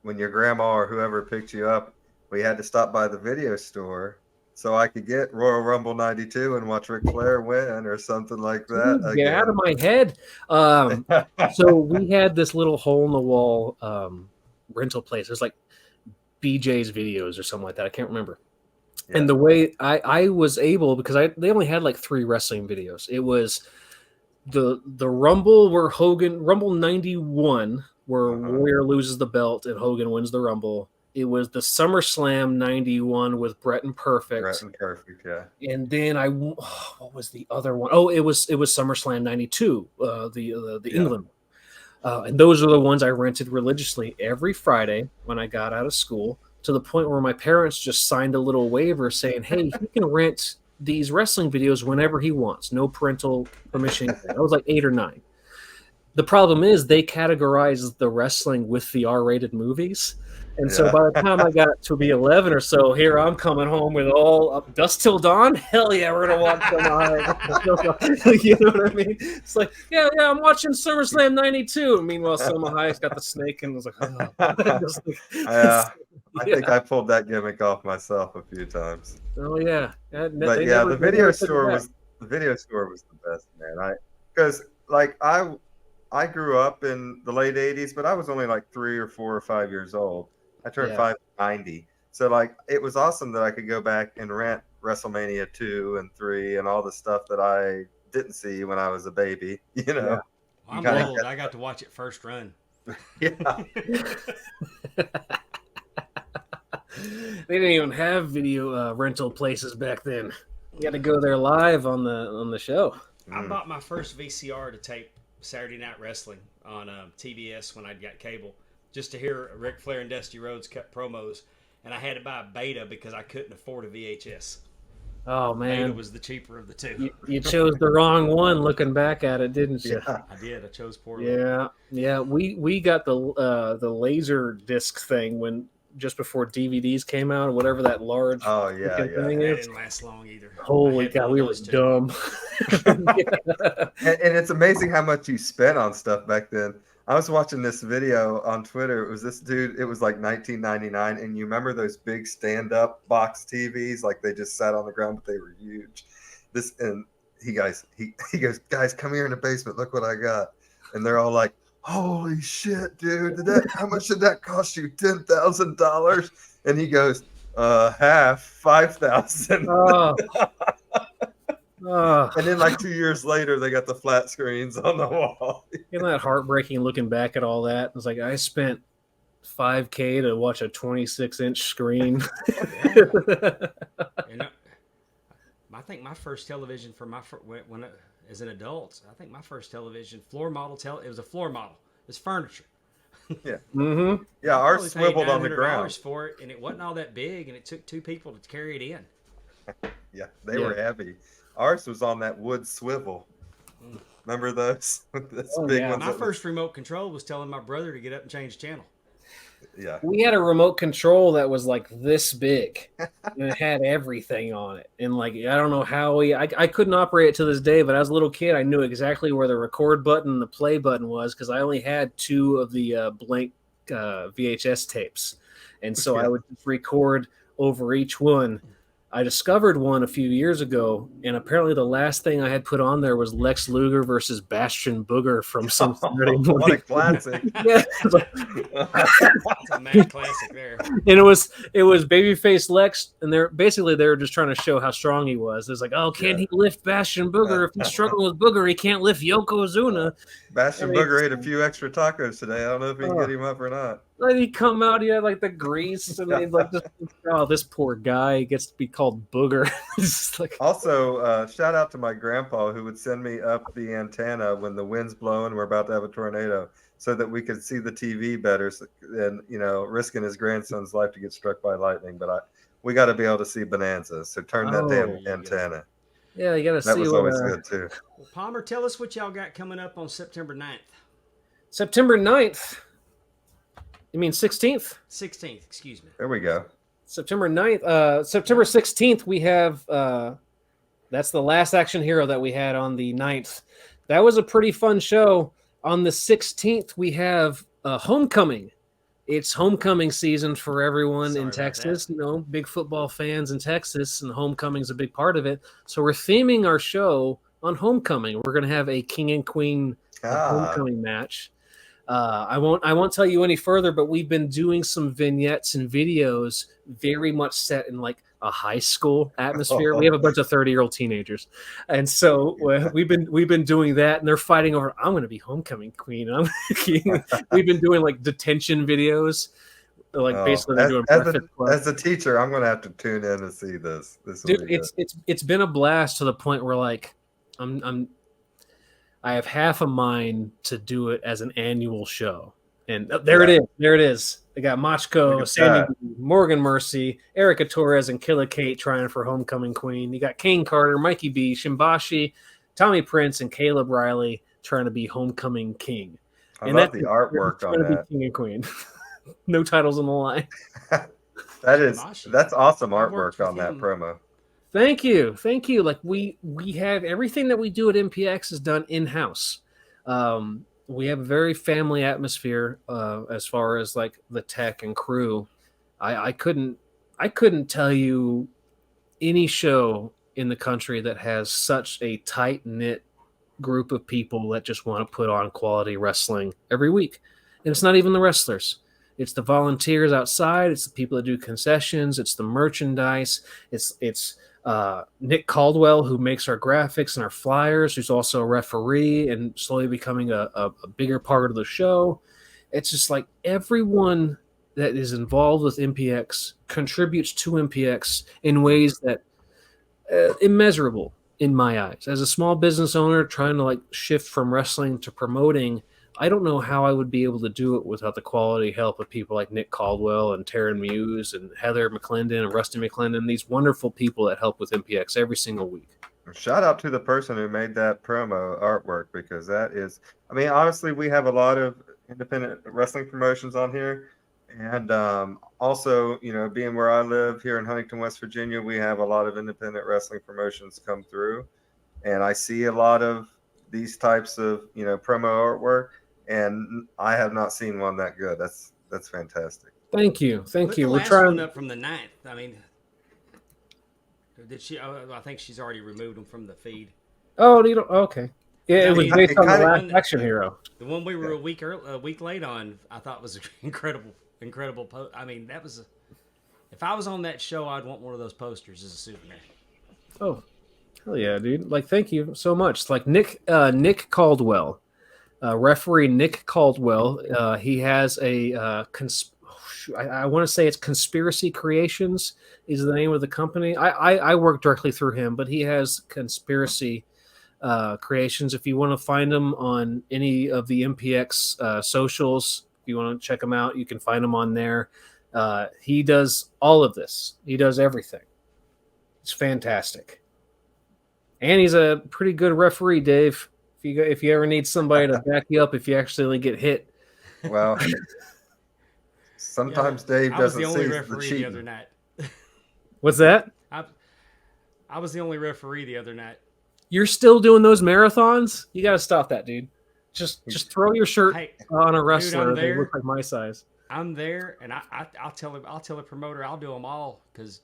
S1: When your grandma or whoever picked you up, we had to stop by the video store so I could get Royal Rumble '92 and watch Ric Flair win or something like that.
S3: Dude, get out of my head. So we had this little hole in the wall rental place. It was like BJ's Videos or something like that. I can't remember. Yeah. And the way I was able, because they only had like 3 wrestling videos. It was the Rumble where Rumble 91 where Warrior loses the belt and Hogan wins the Rumble. It was the SummerSlam 91 with Bret and Perfect.
S1: Bret and Perfect, yeah.
S3: And then what was the other one? Oh, it was SummerSlam 92, the England one. And those are the ones I rented religiously every Friday when I got out of school, to the point where my parents just signed a little waiver saying, hey, he can rent these wrestling videos whenever he wants. No parental permission. I was like 8 or 9. The problem is they categorize the wrestling with the R-rated movies. And so by the time I got to be 11 or so, here I'm coming home with all Dust Till Dawn. Hell yeah, we're going to watch Summer. You know what I mean? It's like, yeah, I'm watching SummerSlam 92. And meanwhile, Selma Hayek's got the snake and was like, oh.
S1: I think I pulled that gimmick off myself a few times.
S3: Oh, yeah.
S1: But yeah, the video store was the best, man. Because I grew up in the late 80s, but I was only like 3 or 4 or 5 years old. I turned 5 in 90. So like it was awesome that I could go back and rent WrestleMania 2 and 3 and all the stuff that I didn't see when I was a baby, you know.
S2: Well, I'm old. I got to watch it first run.
S1: Yeah.
S3: They didn't even have video rental places back then. You had to go there live on the show.
S2: I bought my first VCR to tape Saturday Night Wrestling on TBS when I got cable, just to hear Ric Flair and Dusty Rhodes cut promos, and I had to buy a Beta because I couldn't afford a VHS.
S3: Oh man,
S2: Beta was the cheaper of the two.
S3: You chose the wrong one. Looking back at it, didn't you?
S2: Yeah, I did. I chose poorly.
S3: Yeah. We got the laser disc thing when just before DVDs came out, or whatever that large
S1: thing is.
S2: It didn't last long either.
S3: Holy cow, we were dumb.
S1: And it's amazing how much you spent on stuff back then. I was watching this video on Twitter. It was this dude. It was like 1999, and you remember those big stand-up box TVs? Like they just sat on the ground, but they were huge. He goes, guys, come here in the basement. Look what I got. And they're all like, holy shit, dude! How much did that cost you? $10,000? And he goes, half, $5,000. And then like 2 years later, they got the flat screens on the wall.
S3: Isn't that heartbreaking looking back at all that? It's like I spent $5,000 to watch a 26-inch screen.
S2: I think my first television as an adult, I think my first television floor model it was a floor model. It's furniture.
S1: Yeah. Mm-hmm. Yeah, ours swiveled on the ground
S2: for it, and it wasn't all that big, and it took 2 people to carry it in.
S1: Yeah, they were heavy. Ours was on that wood swivel. Remember those?
S2: My first remote control was telling my brother to get up and change channel.
S1: Yeah.
S3: We had a remote control that was like this big, and it had everything on it. And like, I don't know how I couldn't operate it to this day, but as a little kid, I knew exactly where the record button and the play button was because I only had 2 of the blank VHS tapes. And so I would just record over each one. I discovered one a few years ago, and apparently the last thing I had put on there was Lex Luger versus Bastion Booger from some Saturday morning.
S1: What a classic!
S3: Yeah,
S2: it's a mad classic there.
S3: And it was babyface Lex, and they were just trying to show how strong he was. It's like, oh, can he lift Bastion Booger? If he's struggling with Booger, he can't lift Yokozuna.
S1: Bastion Booger ate a few extra tacos today. I don't know if he can get him up or not.
S3: Like he come out, he had like the grease, and he's like, this poor guy gets to be called Booger.
S1: Also, shout out to my grandpa who would send me up the antenna when the wind's blowing. We're about to have a tornado, so that we could see the TV better, and risking his grandson's life to get struck by lightning. But we got to be able to see Bonanza, so turn that damn antenna.
S3: Yeah, you got to see.
S1: That was always good too.
S2: Well, Palmer, tell us what y'all got coming up on September 9th.
S3: September 9th. You mean 16th?
S2: 16th, excuse me.
S1: There we go.
S3: September 9th. September 16th, we have that's the last Action Hero that we had on the 9th. That was a pretty fun show. On the 16th, we have Homecoming. It's homecoming season for everyone in Texas. You know, big football fans in Texas, and homecoming's a big part of it. So we're theming our show on homecoming. We're going to have a king and queen homecoming match. I won't tell you any further, but we've been doing some vignettes and videos very much set in like a high school atmosphere. We have a bunch of 30-year-old teenagers, and so we've been doing that, and they're fighting over. I'm going to be homecoming queen. I'm king. We've been doing like detention videos, like basically they're doing
S1: as a teacher. I'm going to have to tune in to see this.
S3: Dude, it's been a blast to the point where like I have half a mind to do it as an annual show. And there it is. There it is. They got Machko, Sandy, Morgan Mercy, Erica Torres, and Killer Kate trying for Homecoming Queen. You got Kane Carter, Mikey B, Shimbashi, Tommy Prince, and Caleb Riley trying to be Homecoming King.
S1: I love the artwork on that.
S3: King and Queen. No titles on the line.
S1: That's awesome artwork on that promo.
S3: Thank you. Like we have everything that we do at MPX is done in-house. We have a very family atmosphere as far as like the tech and crew. I couldn't tell you any show in the country that has such a tight-knit group of people that just want to put on quality wrestling every week. And it's not even the wrestlers. It's the volunteers outside. It's the people that do concessions. It's the merchandise. It's Nick Caldwell, who makes our graphics and our flyers, who's also a referee and slowly becoming a bigger part of the show. It's just like everyone that is involved with MPX contributes to MPX in ways that immeasurable in my eyes. As a small business owner trying to like shift from wrestling to promoting, I don't know how I would be able to do it without the quality help of people like Nick Caldwell and Taryn Muse and Heather McClendon and Rusty McClendon, these wonderful people that help with MPX every single week.
S1: Shout out to the person who made that promo artwork, because that is, I mean, honestly, we have a lot of independent wrestling promotions on here. And also, you know, being where I live here in Huntington, West Virginia, we have a lot of independent wrestling promotions come through. And I see a lot of these types of, you know, promo artwork. And I have not seen one that good. That's fantastic.
S3: Thank you.
S2: We're trying up from the 9th. I mean, did she? I think she's already removed them from the feed.
S3: Oh, you don't. Okay. Yeah, it was based on the last Action Hero.
S2: The one we were a week late on, I thought was incredible. I mean, that was. If I was on that show, I'd want one of those posters as a souvenir.
S3: Oh, hell yeah, dude! Like, thank you so much. Like Nick Caldwell. Referee Nick Caldwell, he has a I want to say it's Conspiracy Creations is the name of the company. I work directly through him, but he has Conspiracy Creations. If you want to find him on any of the MPX socials, if you want to check him out, you can find him on there. He does all of this. He does everything. It's fantastic. And he's a pretty good referee, Dave. If you ever need somebody to back you up if you actually get hit.
S1: Well, sometimes Dave doesn't see the cheating.
S2: The other night.
S3: What's that?
S2: I was the only referee the other night.
S3: You're still doing those marathons? You got to stop that, dude. Just throw your shirt on a wrestler that look like my size.
S2: I'm there, and I'll tell the promoter I'll do them all because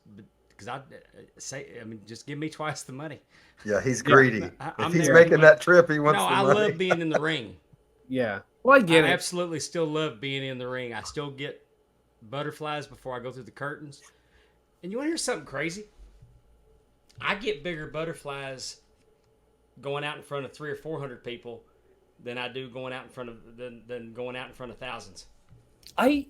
S2: just give me twice the money.
S1: Yeah, he's greedy. If he's making that trip, he wants the money.
S2: I love being in the ring.
S3: Yeah. Well, I get it.
S2: I absolutely still love being in the ring. I still get butterflies before I go through the curtains. And you want to hear something crazy? I get bigger butterflies going out in front of 300 or 400 people than I do going out in front of than going out in front of thousands.
S3: I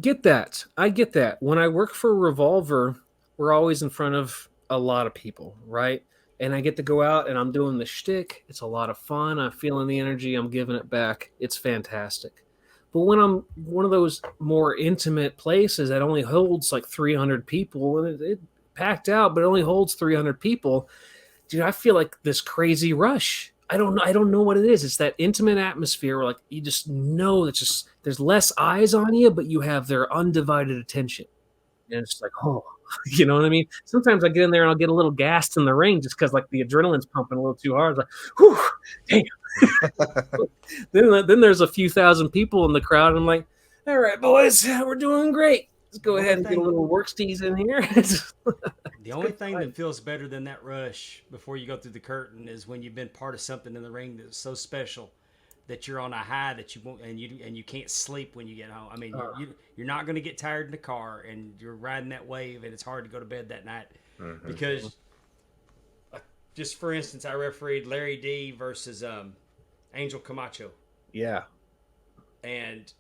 S3: get that. When I work for Revolver, we're always in front of a lot of people, right? And I get to go out and I'm doing the shtick. It's a lot of fun. I'm feeling the energy. I'm giving it back. It's fantastic. But when I'm one of those more intimate places that only holds like 300 people, and it packed out, but it only holds 300 people, dude, I feel like this crazy rush. I don't know what it is. It's that intimate atmosphere where like you just know that just there's less eyes on you, but you have their undivided attention. And it's like, oh, you know what I mean? Sometimes I get in there and I'll get a little gassed in the ring just because like the adrenaline's pumping a little too hard. It's like, whew, damn. then there's a few thousand people in the crowd, and I'm like, all right, boys, we're doing great. Let's go ahead and get a little work steez in here.
S2: The only thing that feels better than that rush before you go through the curtain is when you've been part of something in the ring that's so special that you're on a high that you won't, and you can't sleep when you get home. I mean, you're not going to get tired in the car, and you're riding that wave, and it's hard to go to bed that night because, just for instance, I refereed Larry D versus Angel Camacho.
S3: Yeah,
S2: and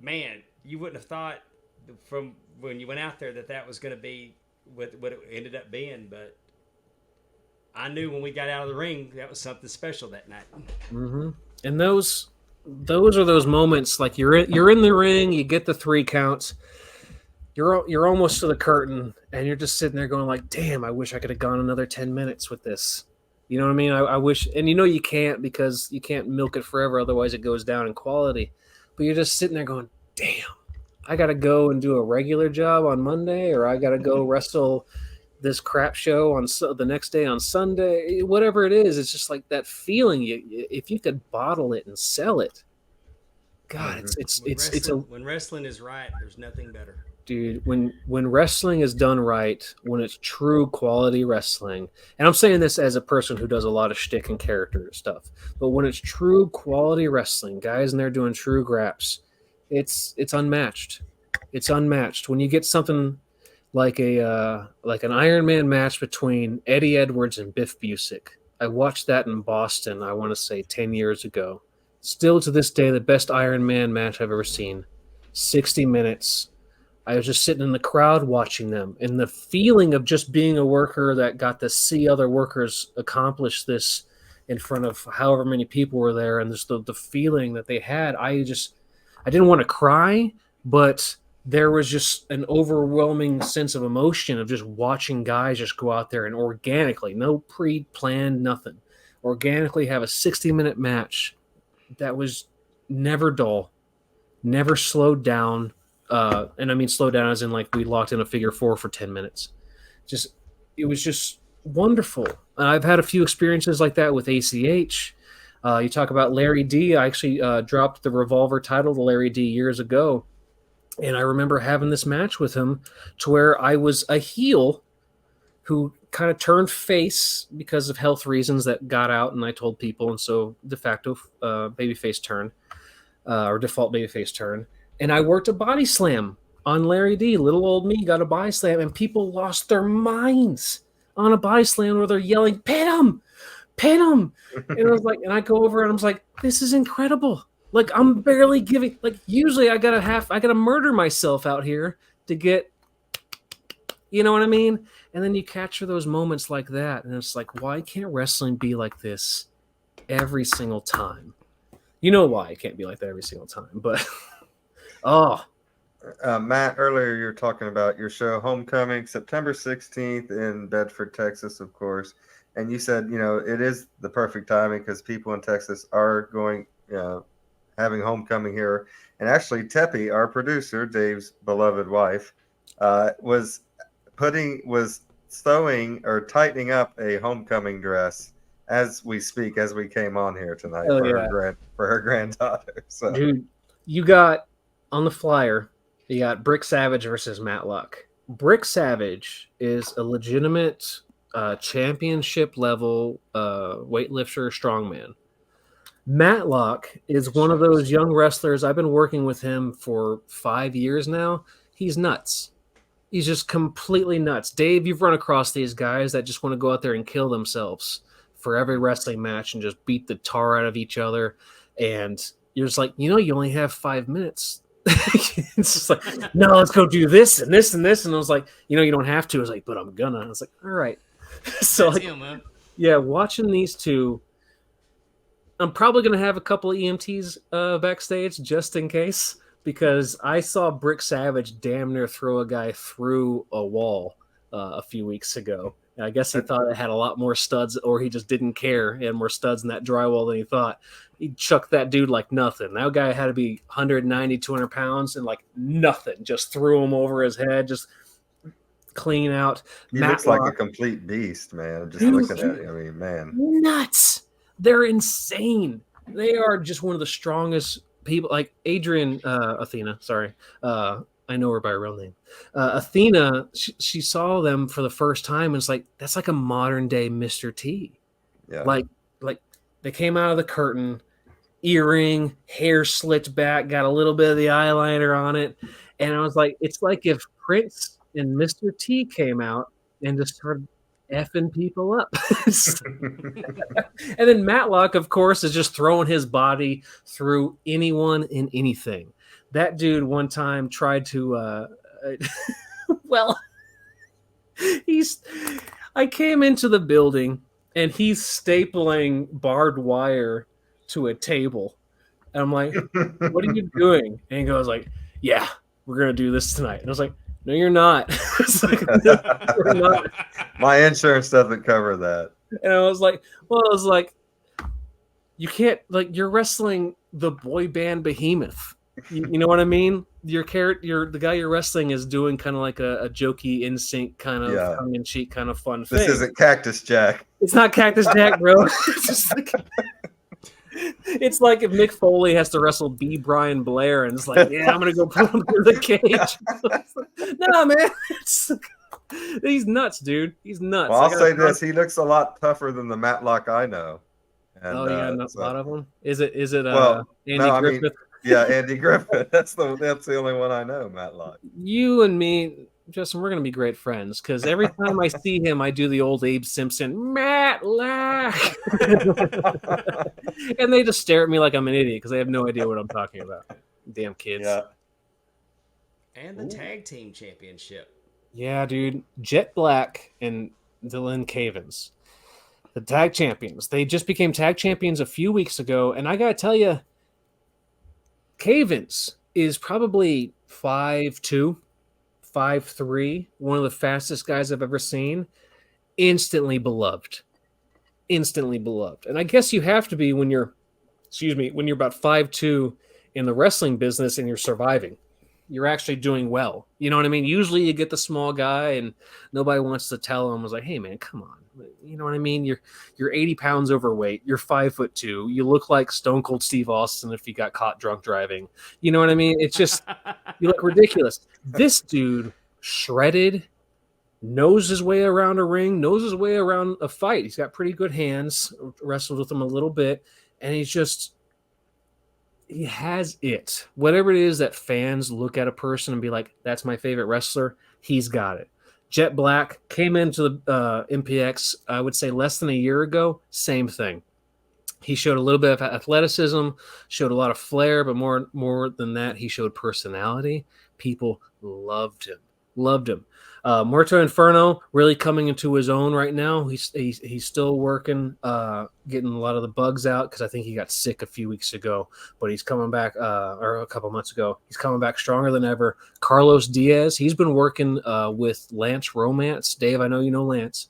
S2: man, you wouldn't have thought from when you went out there that was going to be what it ended up being, but I knew when we got out of the ring that was something special that night.
S3: Mm-hmm. And those are those moments like you're in the ring, you get the 3 counts, you're almost to the curtain, and you're just sitting there going like, damn, I wish I could have gone another 10 minutes with this. You know what I mean? I wish, and you can't, because you can't milk it forever, otherwise it goes down in quality. But you're just sitting there going, damn, I got to go and do a regular job on Monday, or I got to go wrestle this crap show on the next day on Sunday, whatever it is. It's just like that feeling. If you could bottle it and sell it, God,
S2: when wrestling is right, there's nothing better.
S3: Dude, when wrestling is done right, when it's true quality wrestling, and I'm saying this as a person who does a lot of shtick and character stuff, but when it's true quality wrestling, guys in there doing true graps, it's unmatched. It's unmatched. When you get something like an Iron Man match between Eddie Edwards and Biff Busick. I watched that in Boston, I want to say 10 years ago. Still to this day, the best Iron Man match I've ever seen. 60 minutes. I was just sitting in the crowd watching them, and the feeling of just being a worker that got to see other workers accomplish this in front of however many people were there, and just the feeling that they had, I didn't want to cry, but there was just an overwhelming sense of emotion of just watching guys just go out there and organically, no pre-planned, nothing, organically have a 60-minute match that was never dull, never slowed down. And I mean slow down as in like we locked in a figure 4 for 10 minutes. It was just wonderful. I've had a few experiences like that with ACH. You talk about Larry D. I actually dropped the Revolver title to Larry D years ago. And I remember having this match with him to where I was a heel who kind of turned face because of health reasons that got out, and I told people, and so de facto babyface turn, or default babyface turn. And I worked a body slam on Larry D. Little old me got a body slam, and people lost their minds on a body slam where they're yelling, "Pin him! Pin him!" And I was like, and I go over and I was like, this is incredible. Like I'm barely giving. Like usually I gotta murder myself out here to get. You know what I mean? And then you capture those moments like that, and it's like, why can't wrestling be like this every single time? You know why it can't be like that every single time, but. Oh,
S1: Matt, earlier you were talking about your show Homecoming, September 16th in Bedford, Texas, of course. And you said, it is the perfect timing because people in Texas are going, having homecoming here. And actually, Teppy, our producer, Dave's beloved wife, was sewing or tightening up a homecoming dress as we speak, as we came on here tonight for her granddaughter. So,
S3: dude, you got. On the flyer, you got Brick Savage versus Matlock. Brick Savage is a legitimate championship level weightlifter strongman. Matlock is one of those young wrestlers. I've been working with him for 5 years now. He's nuts. He's just completely nuts. Dave, you've run across these guys that just want to go out there and kill themselves for every wrestling match and just beat the tar out of each other. And you're just like, you only have 5 minutes. It's just like, no, let's go do this and this and this. And I was like, you don't have to. I was like, but I'm gonna. I was like, all right. So like, yeah, watching these two, I'm probably gonna have a couple of EMTs backstage just in case, because I saw Brick Savage damn near throw a guy through a wall a few weeks ago. I guess he thought it had a lot more studs, or he just didn't care. He had more studs in that drywall than he thought. He chucked that dude like nothing. That guy had to be 190, 200 pounds, and like nothing. Just threw him over his head, just clean out.
S1: He looks like a complete beast, man. Just looking at it, I mean, man.
S3: Nuts. They're insane. They are just one of the strongest people. Like Athena, sorry. I know her by her real name. Athena, she saw them for the first time, and it's like, that's like a modern day Mr. T.
S1: Yeah.
S3: Like they came out of the curtain, earring, hair slicked back, got a little bit of the eyeliner on it. And I was like, it's like if Prince and Mr. T came out and just started effing people up. And then Matlock, of course, is just throwing his body through anyone and anything. That dude one time tried to I came into the building and he's stapling barbed wire to a table. And I'm like, what are you doing? And he goes like, yeah, we're going to do this tonight. And I was like, no, you're not. Like, no, you're not.
S1: My insurance doesn't cover that.
S3: And I was like, you can't, like, you're wrestling the boy band Behemoth. You know what I mean? The guy you're wrestling is doing kind of like a jokey, in sync kind of tongue-in-cheek kind of fun thing.
S1: This isn't Cactus Jack.
S3: It's not Cactus Jack, bro. It's like if Mick Foley has to wrestle B. Brian Blair, and it's like, yeah, I'm gonna go put him through the cage. No, man, he's nuts, dude. He's nuts.
S1: Well, I'll say this: he looks a lot tougher than the Matlock I know. And,
S3: a lot of them. Is it? Andy Griffith?
S1: Andy Griffith. That's the only one I know, Matlock.
S3: You and me, Justin, we're gonna be great friends because every time I see him, I do the old Abe Simpson, Matlock, and they just stare at me like I'm an idiot because they have no idea what I'm talking about. Damn kids.
S1: Yeah.
S2: And the tag team championship.
S3: Yeah, dude. Jet Black and Dylan Cavins, the tag champions. They just became tag champions a few weeks ago, and I gotta tell you, Cavins is probably 5'2", 5'3", one of the fastest guys I've ever seen. Instantly beloved. And I guess you have to be when you're about 5'2" in the wrestling business and you're surviving. You're actually doing well. You know what I mean? Usually you get the small guy and nobody wants to tell him, was like, hey man, come on. You know what I mean? You're 80 pounds overweight. You're 5'2". You look like Stone Cold Steve Austin if you got caught drunk driving. You know what I mean? It's just, you look ridiculous. This dude shredded, knows his way around a ring, knows his way around a fight. He's got pretty good hands, wrestled with him a little bit, and he has it. Whatever it is that fans look at a person and be like, that's my favorite wrestler, he's got it. Jet Black came into the MPX, I would say less than a year ago, same thing. He showed a little bit of athleticism, showed a lot of flair, but more than that, he showed personality. People loved him. Muerto Inferno really coming into his own right now. He's still working, getting a lot of the bugs out because I think he got sick a few weeks ago, but he's coming back, or a couple months ago. He's coming back stronger than ever. Carlos Diaz, he's been working with Lance Romance. Dave, I know you know Lance.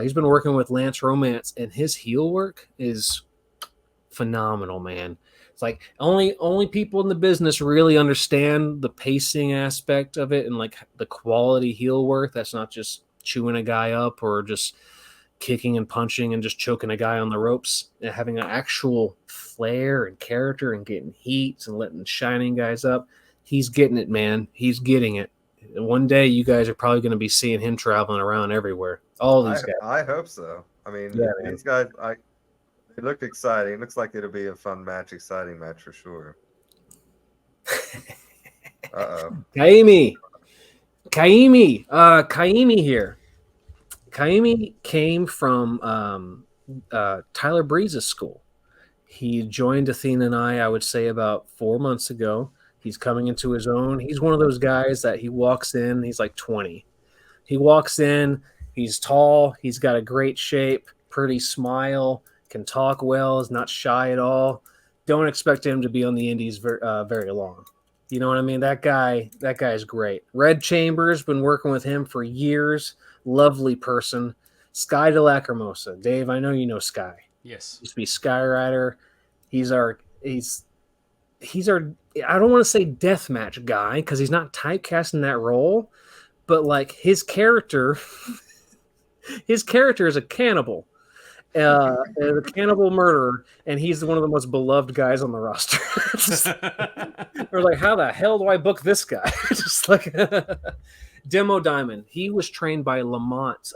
S3: He's been working with Lance Romance, and his heel work is phenomenal, man. It's like only people in the business really understand the pacing aspect of it and like the quality heel work. That's not just chewing a guy up or just kicking and punching and just choking a guy on the ropes. And having an actual flair and character and getting heat and letting shining guys up. He's getting it, man. He's getting it. And one day you guys are probably going to be seeing him traveling around everywhere. All these guys.
S1: I hope so. I mean,
S3: yeah,
S1: these guys, it looked exciting. It looks like it'll be a fun match, exciting match for sure.
S3: Kaimi here. Kaimi came from Tyler Breeze's school. He joined Athena and I would say about 4 months ago. He's coming into his own. He's one of those guys that he walks in, he's like 20. He walks in, he's tall, he's got a great shape, pretty smile, can talk well, is not shy at all. Don't expect him to be on the indies very long. You know what I mean? That guy is great. Red Chambers, been working with him for years. Lovely person. Sky de Lacrimosa. Dave, I know you know Sky.
S2: Yes.
S3: Used to be Skyrider. He's our I don't want to say deathmatch guy because he's not typecast in that role, but like his character is a cannibal. A cannibal murderer, and he's one of the most beloved guys on the roster. We're like, how the hell do I book this guy? Just like Demo Diamond. He was trained by Lamont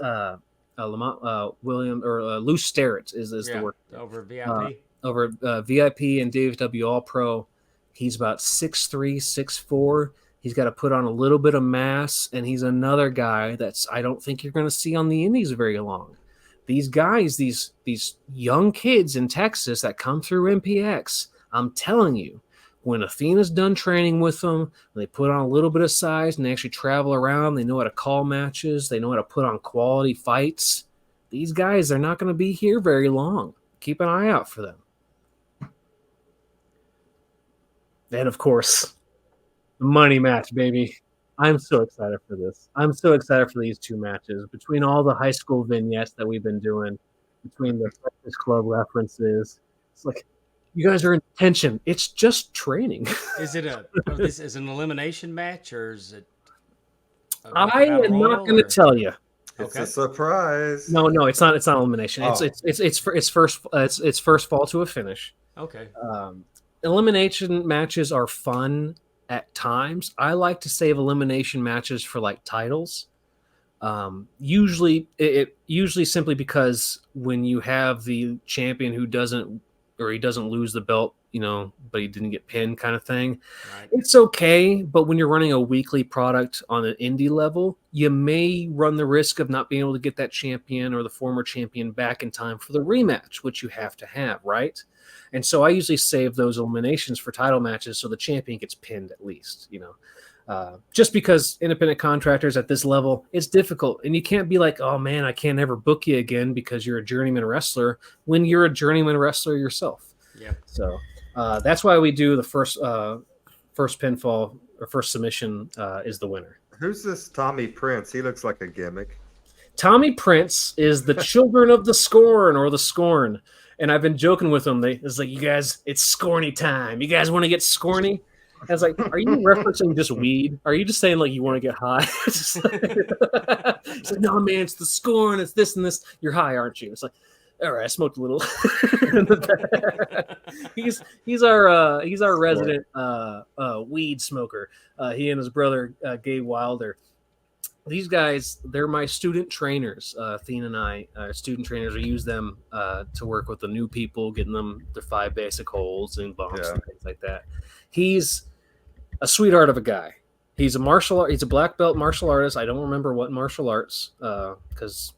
S3: William or Lou Sterrett is the work
S2: over VIP.
S3: VIP and DFW All Pro. He's about 6'3", 6'4". He's got to put on a little bit of mass, and he's another guy that's I don't think you're going to see on the indies very long. These guys, these young kids in Texas that come through MPX, I'm telling you, when Athena's done training with them, they put on a little bit of size and they actually travel around, they know how to call matches, they know how to put on quality fights. These guys, they're not going to be here very long. Keep an eye out for them. And, of course, the money match, baby. I'm so excited for this. I'm so excited for these two matches. Between all the high school vignettes that we've been doing, between the Breakfast Club references, it's like, you guys are in tension. It's just training.
S2: Is it this is an elimination match, or is it?
S3: I am not going to tell you.
S1: It's a surprise.
S3: No, it's not. It's not elimination.
S1: Oh.
S3: It's first fall to a finish.
S2: Okay.
S3: Elimination matches are fun at times. I like to save elimination matches for like titles. Usually simply because when you have the champion who doesn't lose the belt, but he didn't get pinned kind of thing. Right. It's okay. But when you're running a weekly product on an indie level, you may run the risk of not being able to get that champion or the former champion back in time for the rematch, which you have to have, right? And so I usually save those eliminations for title matches so the champion gets pinned at least, just because independent contractors at this level, it's difficult. And you can't be like, oh, man, I can't ever book you again because you're a journeyman wrestler when you're a journeyman wrestler yourself.
S2: Yeah.
S3: So that's why we do the first pinfall or first submission is the winner.
S1: Who's this Tommy Prince? He looks like a gimmick.
S3: Tommy Prince is the children of the Scorn or the Scorn. And I've been joking with them. It's like, you guys, it's Scorny time. You guys want to get Scorny? I was like, are you referencing just weed? Are you just saying like you want to get high? It's like, no, man, it's the Scorn. It's this and this. You're high, aren't you? It's like, all right, I smoked a little. he's our resident weed smoker. He and his brother Gabe Wilder. These guys, they're my student trainers. Thien and I, student trainers, we use them to work with the new people, getting them their 5 basic holds and bumps and things like that. He's a sweetheart of a guy. He's a black belt martial artist. I don't remember what martial arts because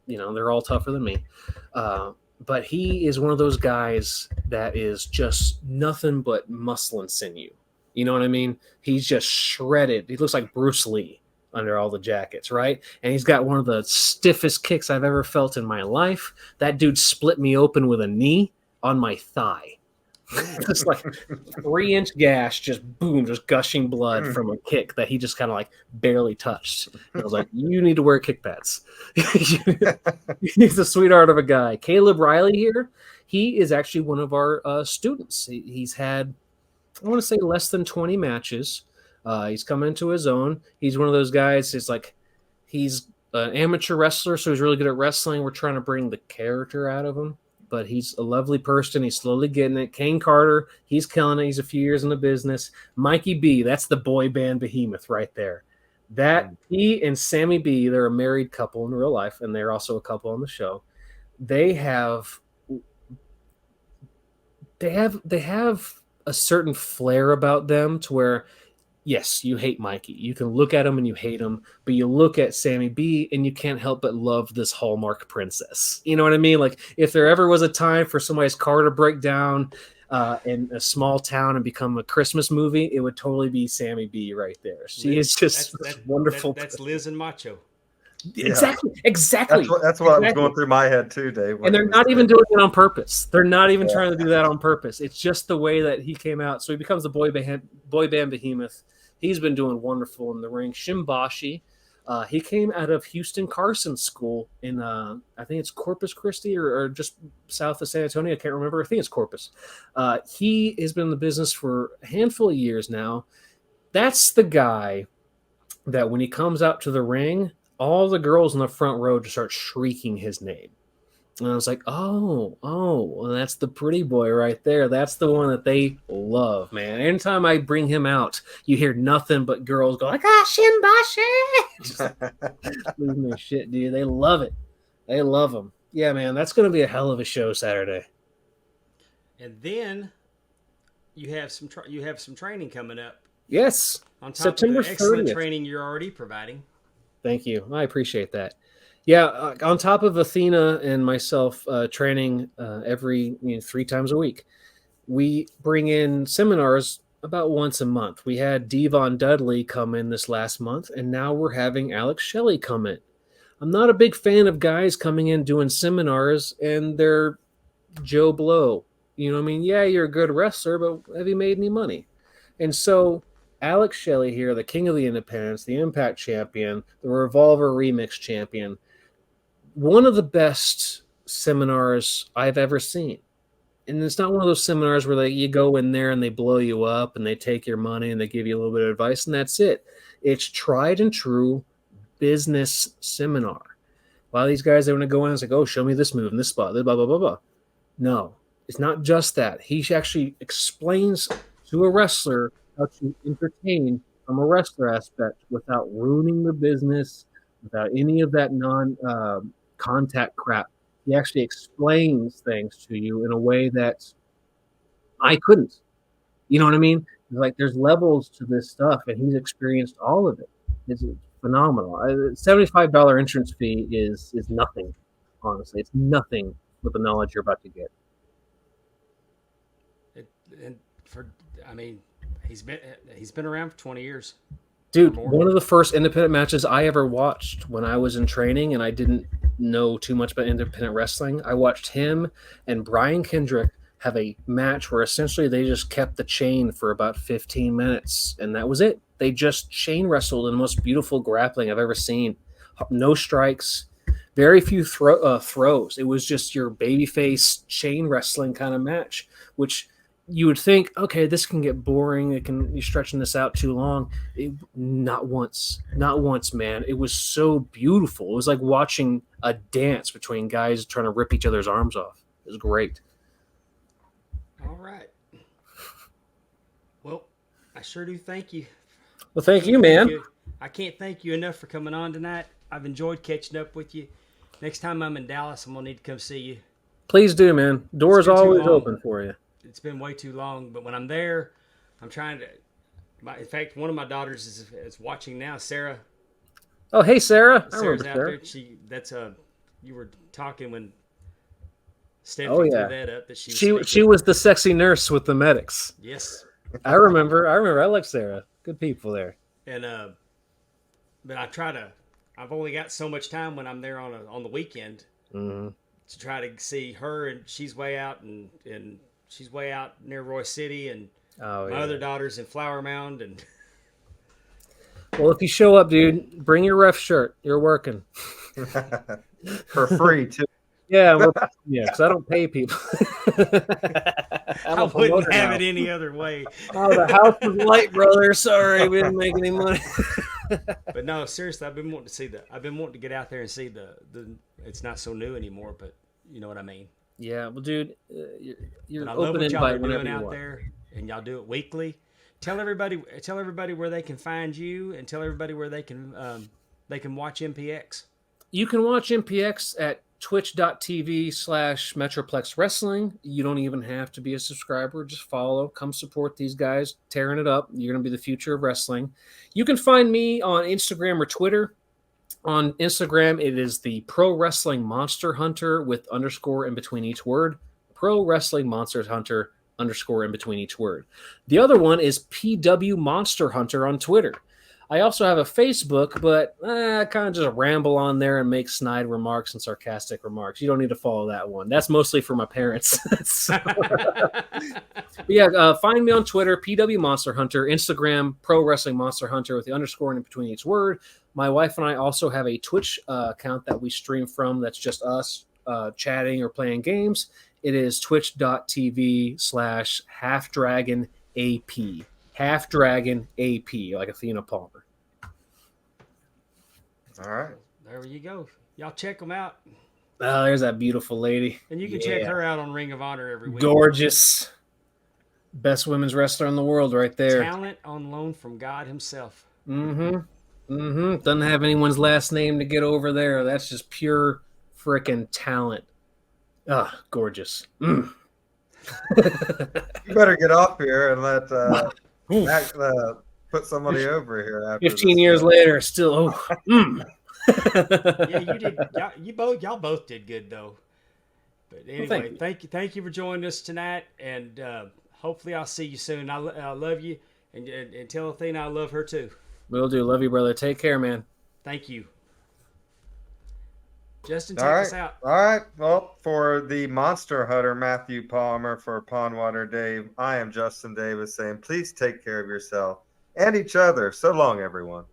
S3: they're all tougher than me. But he is one of those guys that is just nothing but muscle and sinew. You know what I mean? He's just shredded. He looks like Bruce Lee under all the jackets, right? And he's got one of the stiffest kicks I've ever felt in my life. That dude split me open with a knee on my thigh. Just like 3-inch gash, just boom, just gushing blood from a kick that he just kind of like barely touched. And I was like, you need to wear kick pads. He's a sweetheart of a guy. Caleb Riley here, he is actually one of our students. He's had, I want to say, less than 20 matches. He's come into his own. He's one of those guys. It's like he's an amateur wrestler, so he's really good at wrestling. We're trying to bring the character out of him, but he's a lovely person. He's slowly getting it. Kane Carter, he's killing it. He's a few years in the business. Mikey B, that's the boy band behemoth right there. That he and Sammy B, they're a married couple in real life, and they're also a couple on the show. They have a certain flair about them to where, yes, you hate Mikey. You can look at him and you hate him, but you look at Sammy B and you can't help but love this Hallmark princess. You know what I mean? Like, if there ever was a time for somebody's car to break down in a small town and become a Christmas movie, it would totally be Sammy B right there. She is just wonderful.
S2: That's Liz and Macho.
S3: Exactly.
S1: That's what was going through my head too, Dave.
S3: And they're not even doing it on purpose. They're not even trying to do that on purpose. It's just the way that he came out. So he becomes the boy band behemoth. He's been doing wonderful in the ring. Shimbashi, he came out of Houston Carson School in, I think it's Corpus Christi or just south of San Antonio. I can't remember. I think it's Corpus. He has been in the business for a handful of years now. That's the guy that when he comes out to the ring, all the girls in the front row just start shrieking his name. And I was like, oh, well, that's the pretty boy right there. That's the one that they love, man. Anytime I bring him out, you hear nothing but girls go like, Shimbashi. Losing their shit, dude. They love it. They love him. Yeah, man, that's going to be a hell of a show Saturday.
S2: And then you have some training coming up.
S3: Yes.
S2: On top
S3: September
S2: of the excellent
S3: 30th.
S2: training you're already providing.
S3: Thank you. I appreciate that. Yeah, on top of Athena and myself training every 3 times a week, we bring in seminars about once a month. We had Devon Dudley come in this last month, and now we're having Alex Shelley come in. I'm not a big fan of guys coming in doing seminars and they're Joe Blow. You know what I mean? Yeah, you're a good wrestler, but have you made any money? And so Alex Shelley here, the king of the independents, the Impact champion, the Revolver Remix champion, one of the best seminars I've ever seen. And it's not one of those seminars where you go in there and they blow you up and they take your money and they give you a little bit of advice and that's it. It's tried and true business seminar. A lot of these guys, they want to go in and it's like, oh, show me this move and this spot, blah, blah, blah, blah. No, it's not just that. He actually explains to a wrestler how to entertain from a wrestler aspect without ruining the business, without any of that contact crap. He actually explains things to you in a way that I couldn't. You know what I mean? Like there's levels to this stuff, and he's experienced all of it. It's phenomenal. $75 entrance fee is nothing. Honestly, it's nothing with the knowledge you're about to get.
S2: He's been around for 20 years.
S3: Dude, one of the first independent matches I ever watched when I was in training and I didn't know too much about independent wrestling, I watched him and Brian Kendrick have a match where essentially they just kept the chain for about 15 minutes, and that was it. They just chain wrestled in the most beautiful grappling I've ever seen. No strikes, very few throws. It was just your babyface chain wrestling kind of match, which you would think, okay, this can get boring. You're stretching this out too long. Not once, man. It was so beautiful. It was like watching a dance between guys trying to rip each other's arms off. It was great.
S2: All right. Well, I sure do thank you.
S3: Well, thank you, man.
S2: I can't thank you enough for coming on tonight. I've enjoyed catching up with you. Next time I'm in Dallas, I'm going to need to come see you.
S3: Please do, man. Doors always open for you.
S2: It's been way too long, but when I'm there, I'm trying to. In fact, one of my daughters is watching now, Sarah.
S3: Oh, hey, Sarah.
S2: Sarah's out there. You were talking when Stephanie threw that up that
S3: she was the sexy nurse with the medics.
S2: Yes,
S3: I remember. I like Sarah. Good people there.
S2: And but I've only got so much time when I'm there on the weekend to try to see her, and she's way out and she's way out near Roy City, and my other daughter's in Flower Mound. And
S3: well, if you show up, dude, bring your ref shirt. You're working
S1: for free too.
S3: Yeah, because I don't pay people.
S2: I wouldn't have it any other way.
S3: Oh, the house was light, brother. Sorry, we didn't make any money.
S2: But no, seriously, I've been wanting to see I've been wanting to get out there and see the. It's not so new anymore, but you know what I mean.
S3: Yeah, well, dude, you're
S2: I love
S3: open
S2: what y'all
S3: invite
S2: are
S3: whenever
S2: doing
S3: you
S2: out
S3: want.
S2: there, and y'all do it weekly. Tell everybody where they can find you, and tell everybody where they can watch MPX. You can watch MPX at twitch.tv/Metroplex Wrestling. You don't even have to be a subscriber. Just follow. Come support these guys tearing it up. You're going to be the future of wrestling. You can find me on Instagram or Twitter. On Instagram, it is the Pro Wrestling Monster Hunter with underscore in between each word. Pro Wrestling Monster Hunter underscore in between each word. The other one is PW Monster Hunter on Twitter.
S3: I also have a Facebook, but I kind of just ramble on there and make snide remarks and sarcastic remarks. You don't need to follow that one. That's mostly for my parents. Find me on Twitter, PW Monster Hunter, Instagram, Pro Wrestling Monster Hunter with the underscore in between each word. My wife and I also have a Twitch account that we stream from. That's just us chatting or playing games. It is twitch.tv/halfdragonap. Half Dragon AP, like Athena Palmer.
S1: All right.
S2: There you go. Y'all check them out.
S3: Oh, there's that beautiful lady.
S2: And you can check her out on Ring of Honor every week.
S3: Gorgeous. Best women's wrestler in the world right there.
S2: Talent on loan from God himself.
S3: Doesn't have anyone's last name to get over there. That's just pure freaking talent. Ah, gorgeous.
S1: You better get off here and let put somebody over here. After
S3: 15 years later, still.
S2: Yeah, you did. Y'all both did good though. But anyway, thank you for joining us tonight, and hopefully I'll see you soon. I love you, and tell Athena I love her too.
S3: Will do. Love you, brother. Take care, man.
S2: Thank you. Justin, take us out.
S1: All right. Well, for the Monster Hunter, Matthew Palmer, for Pondwater Dave, I am Justin Davis saying please take care of yourself and each other. So long, everyone.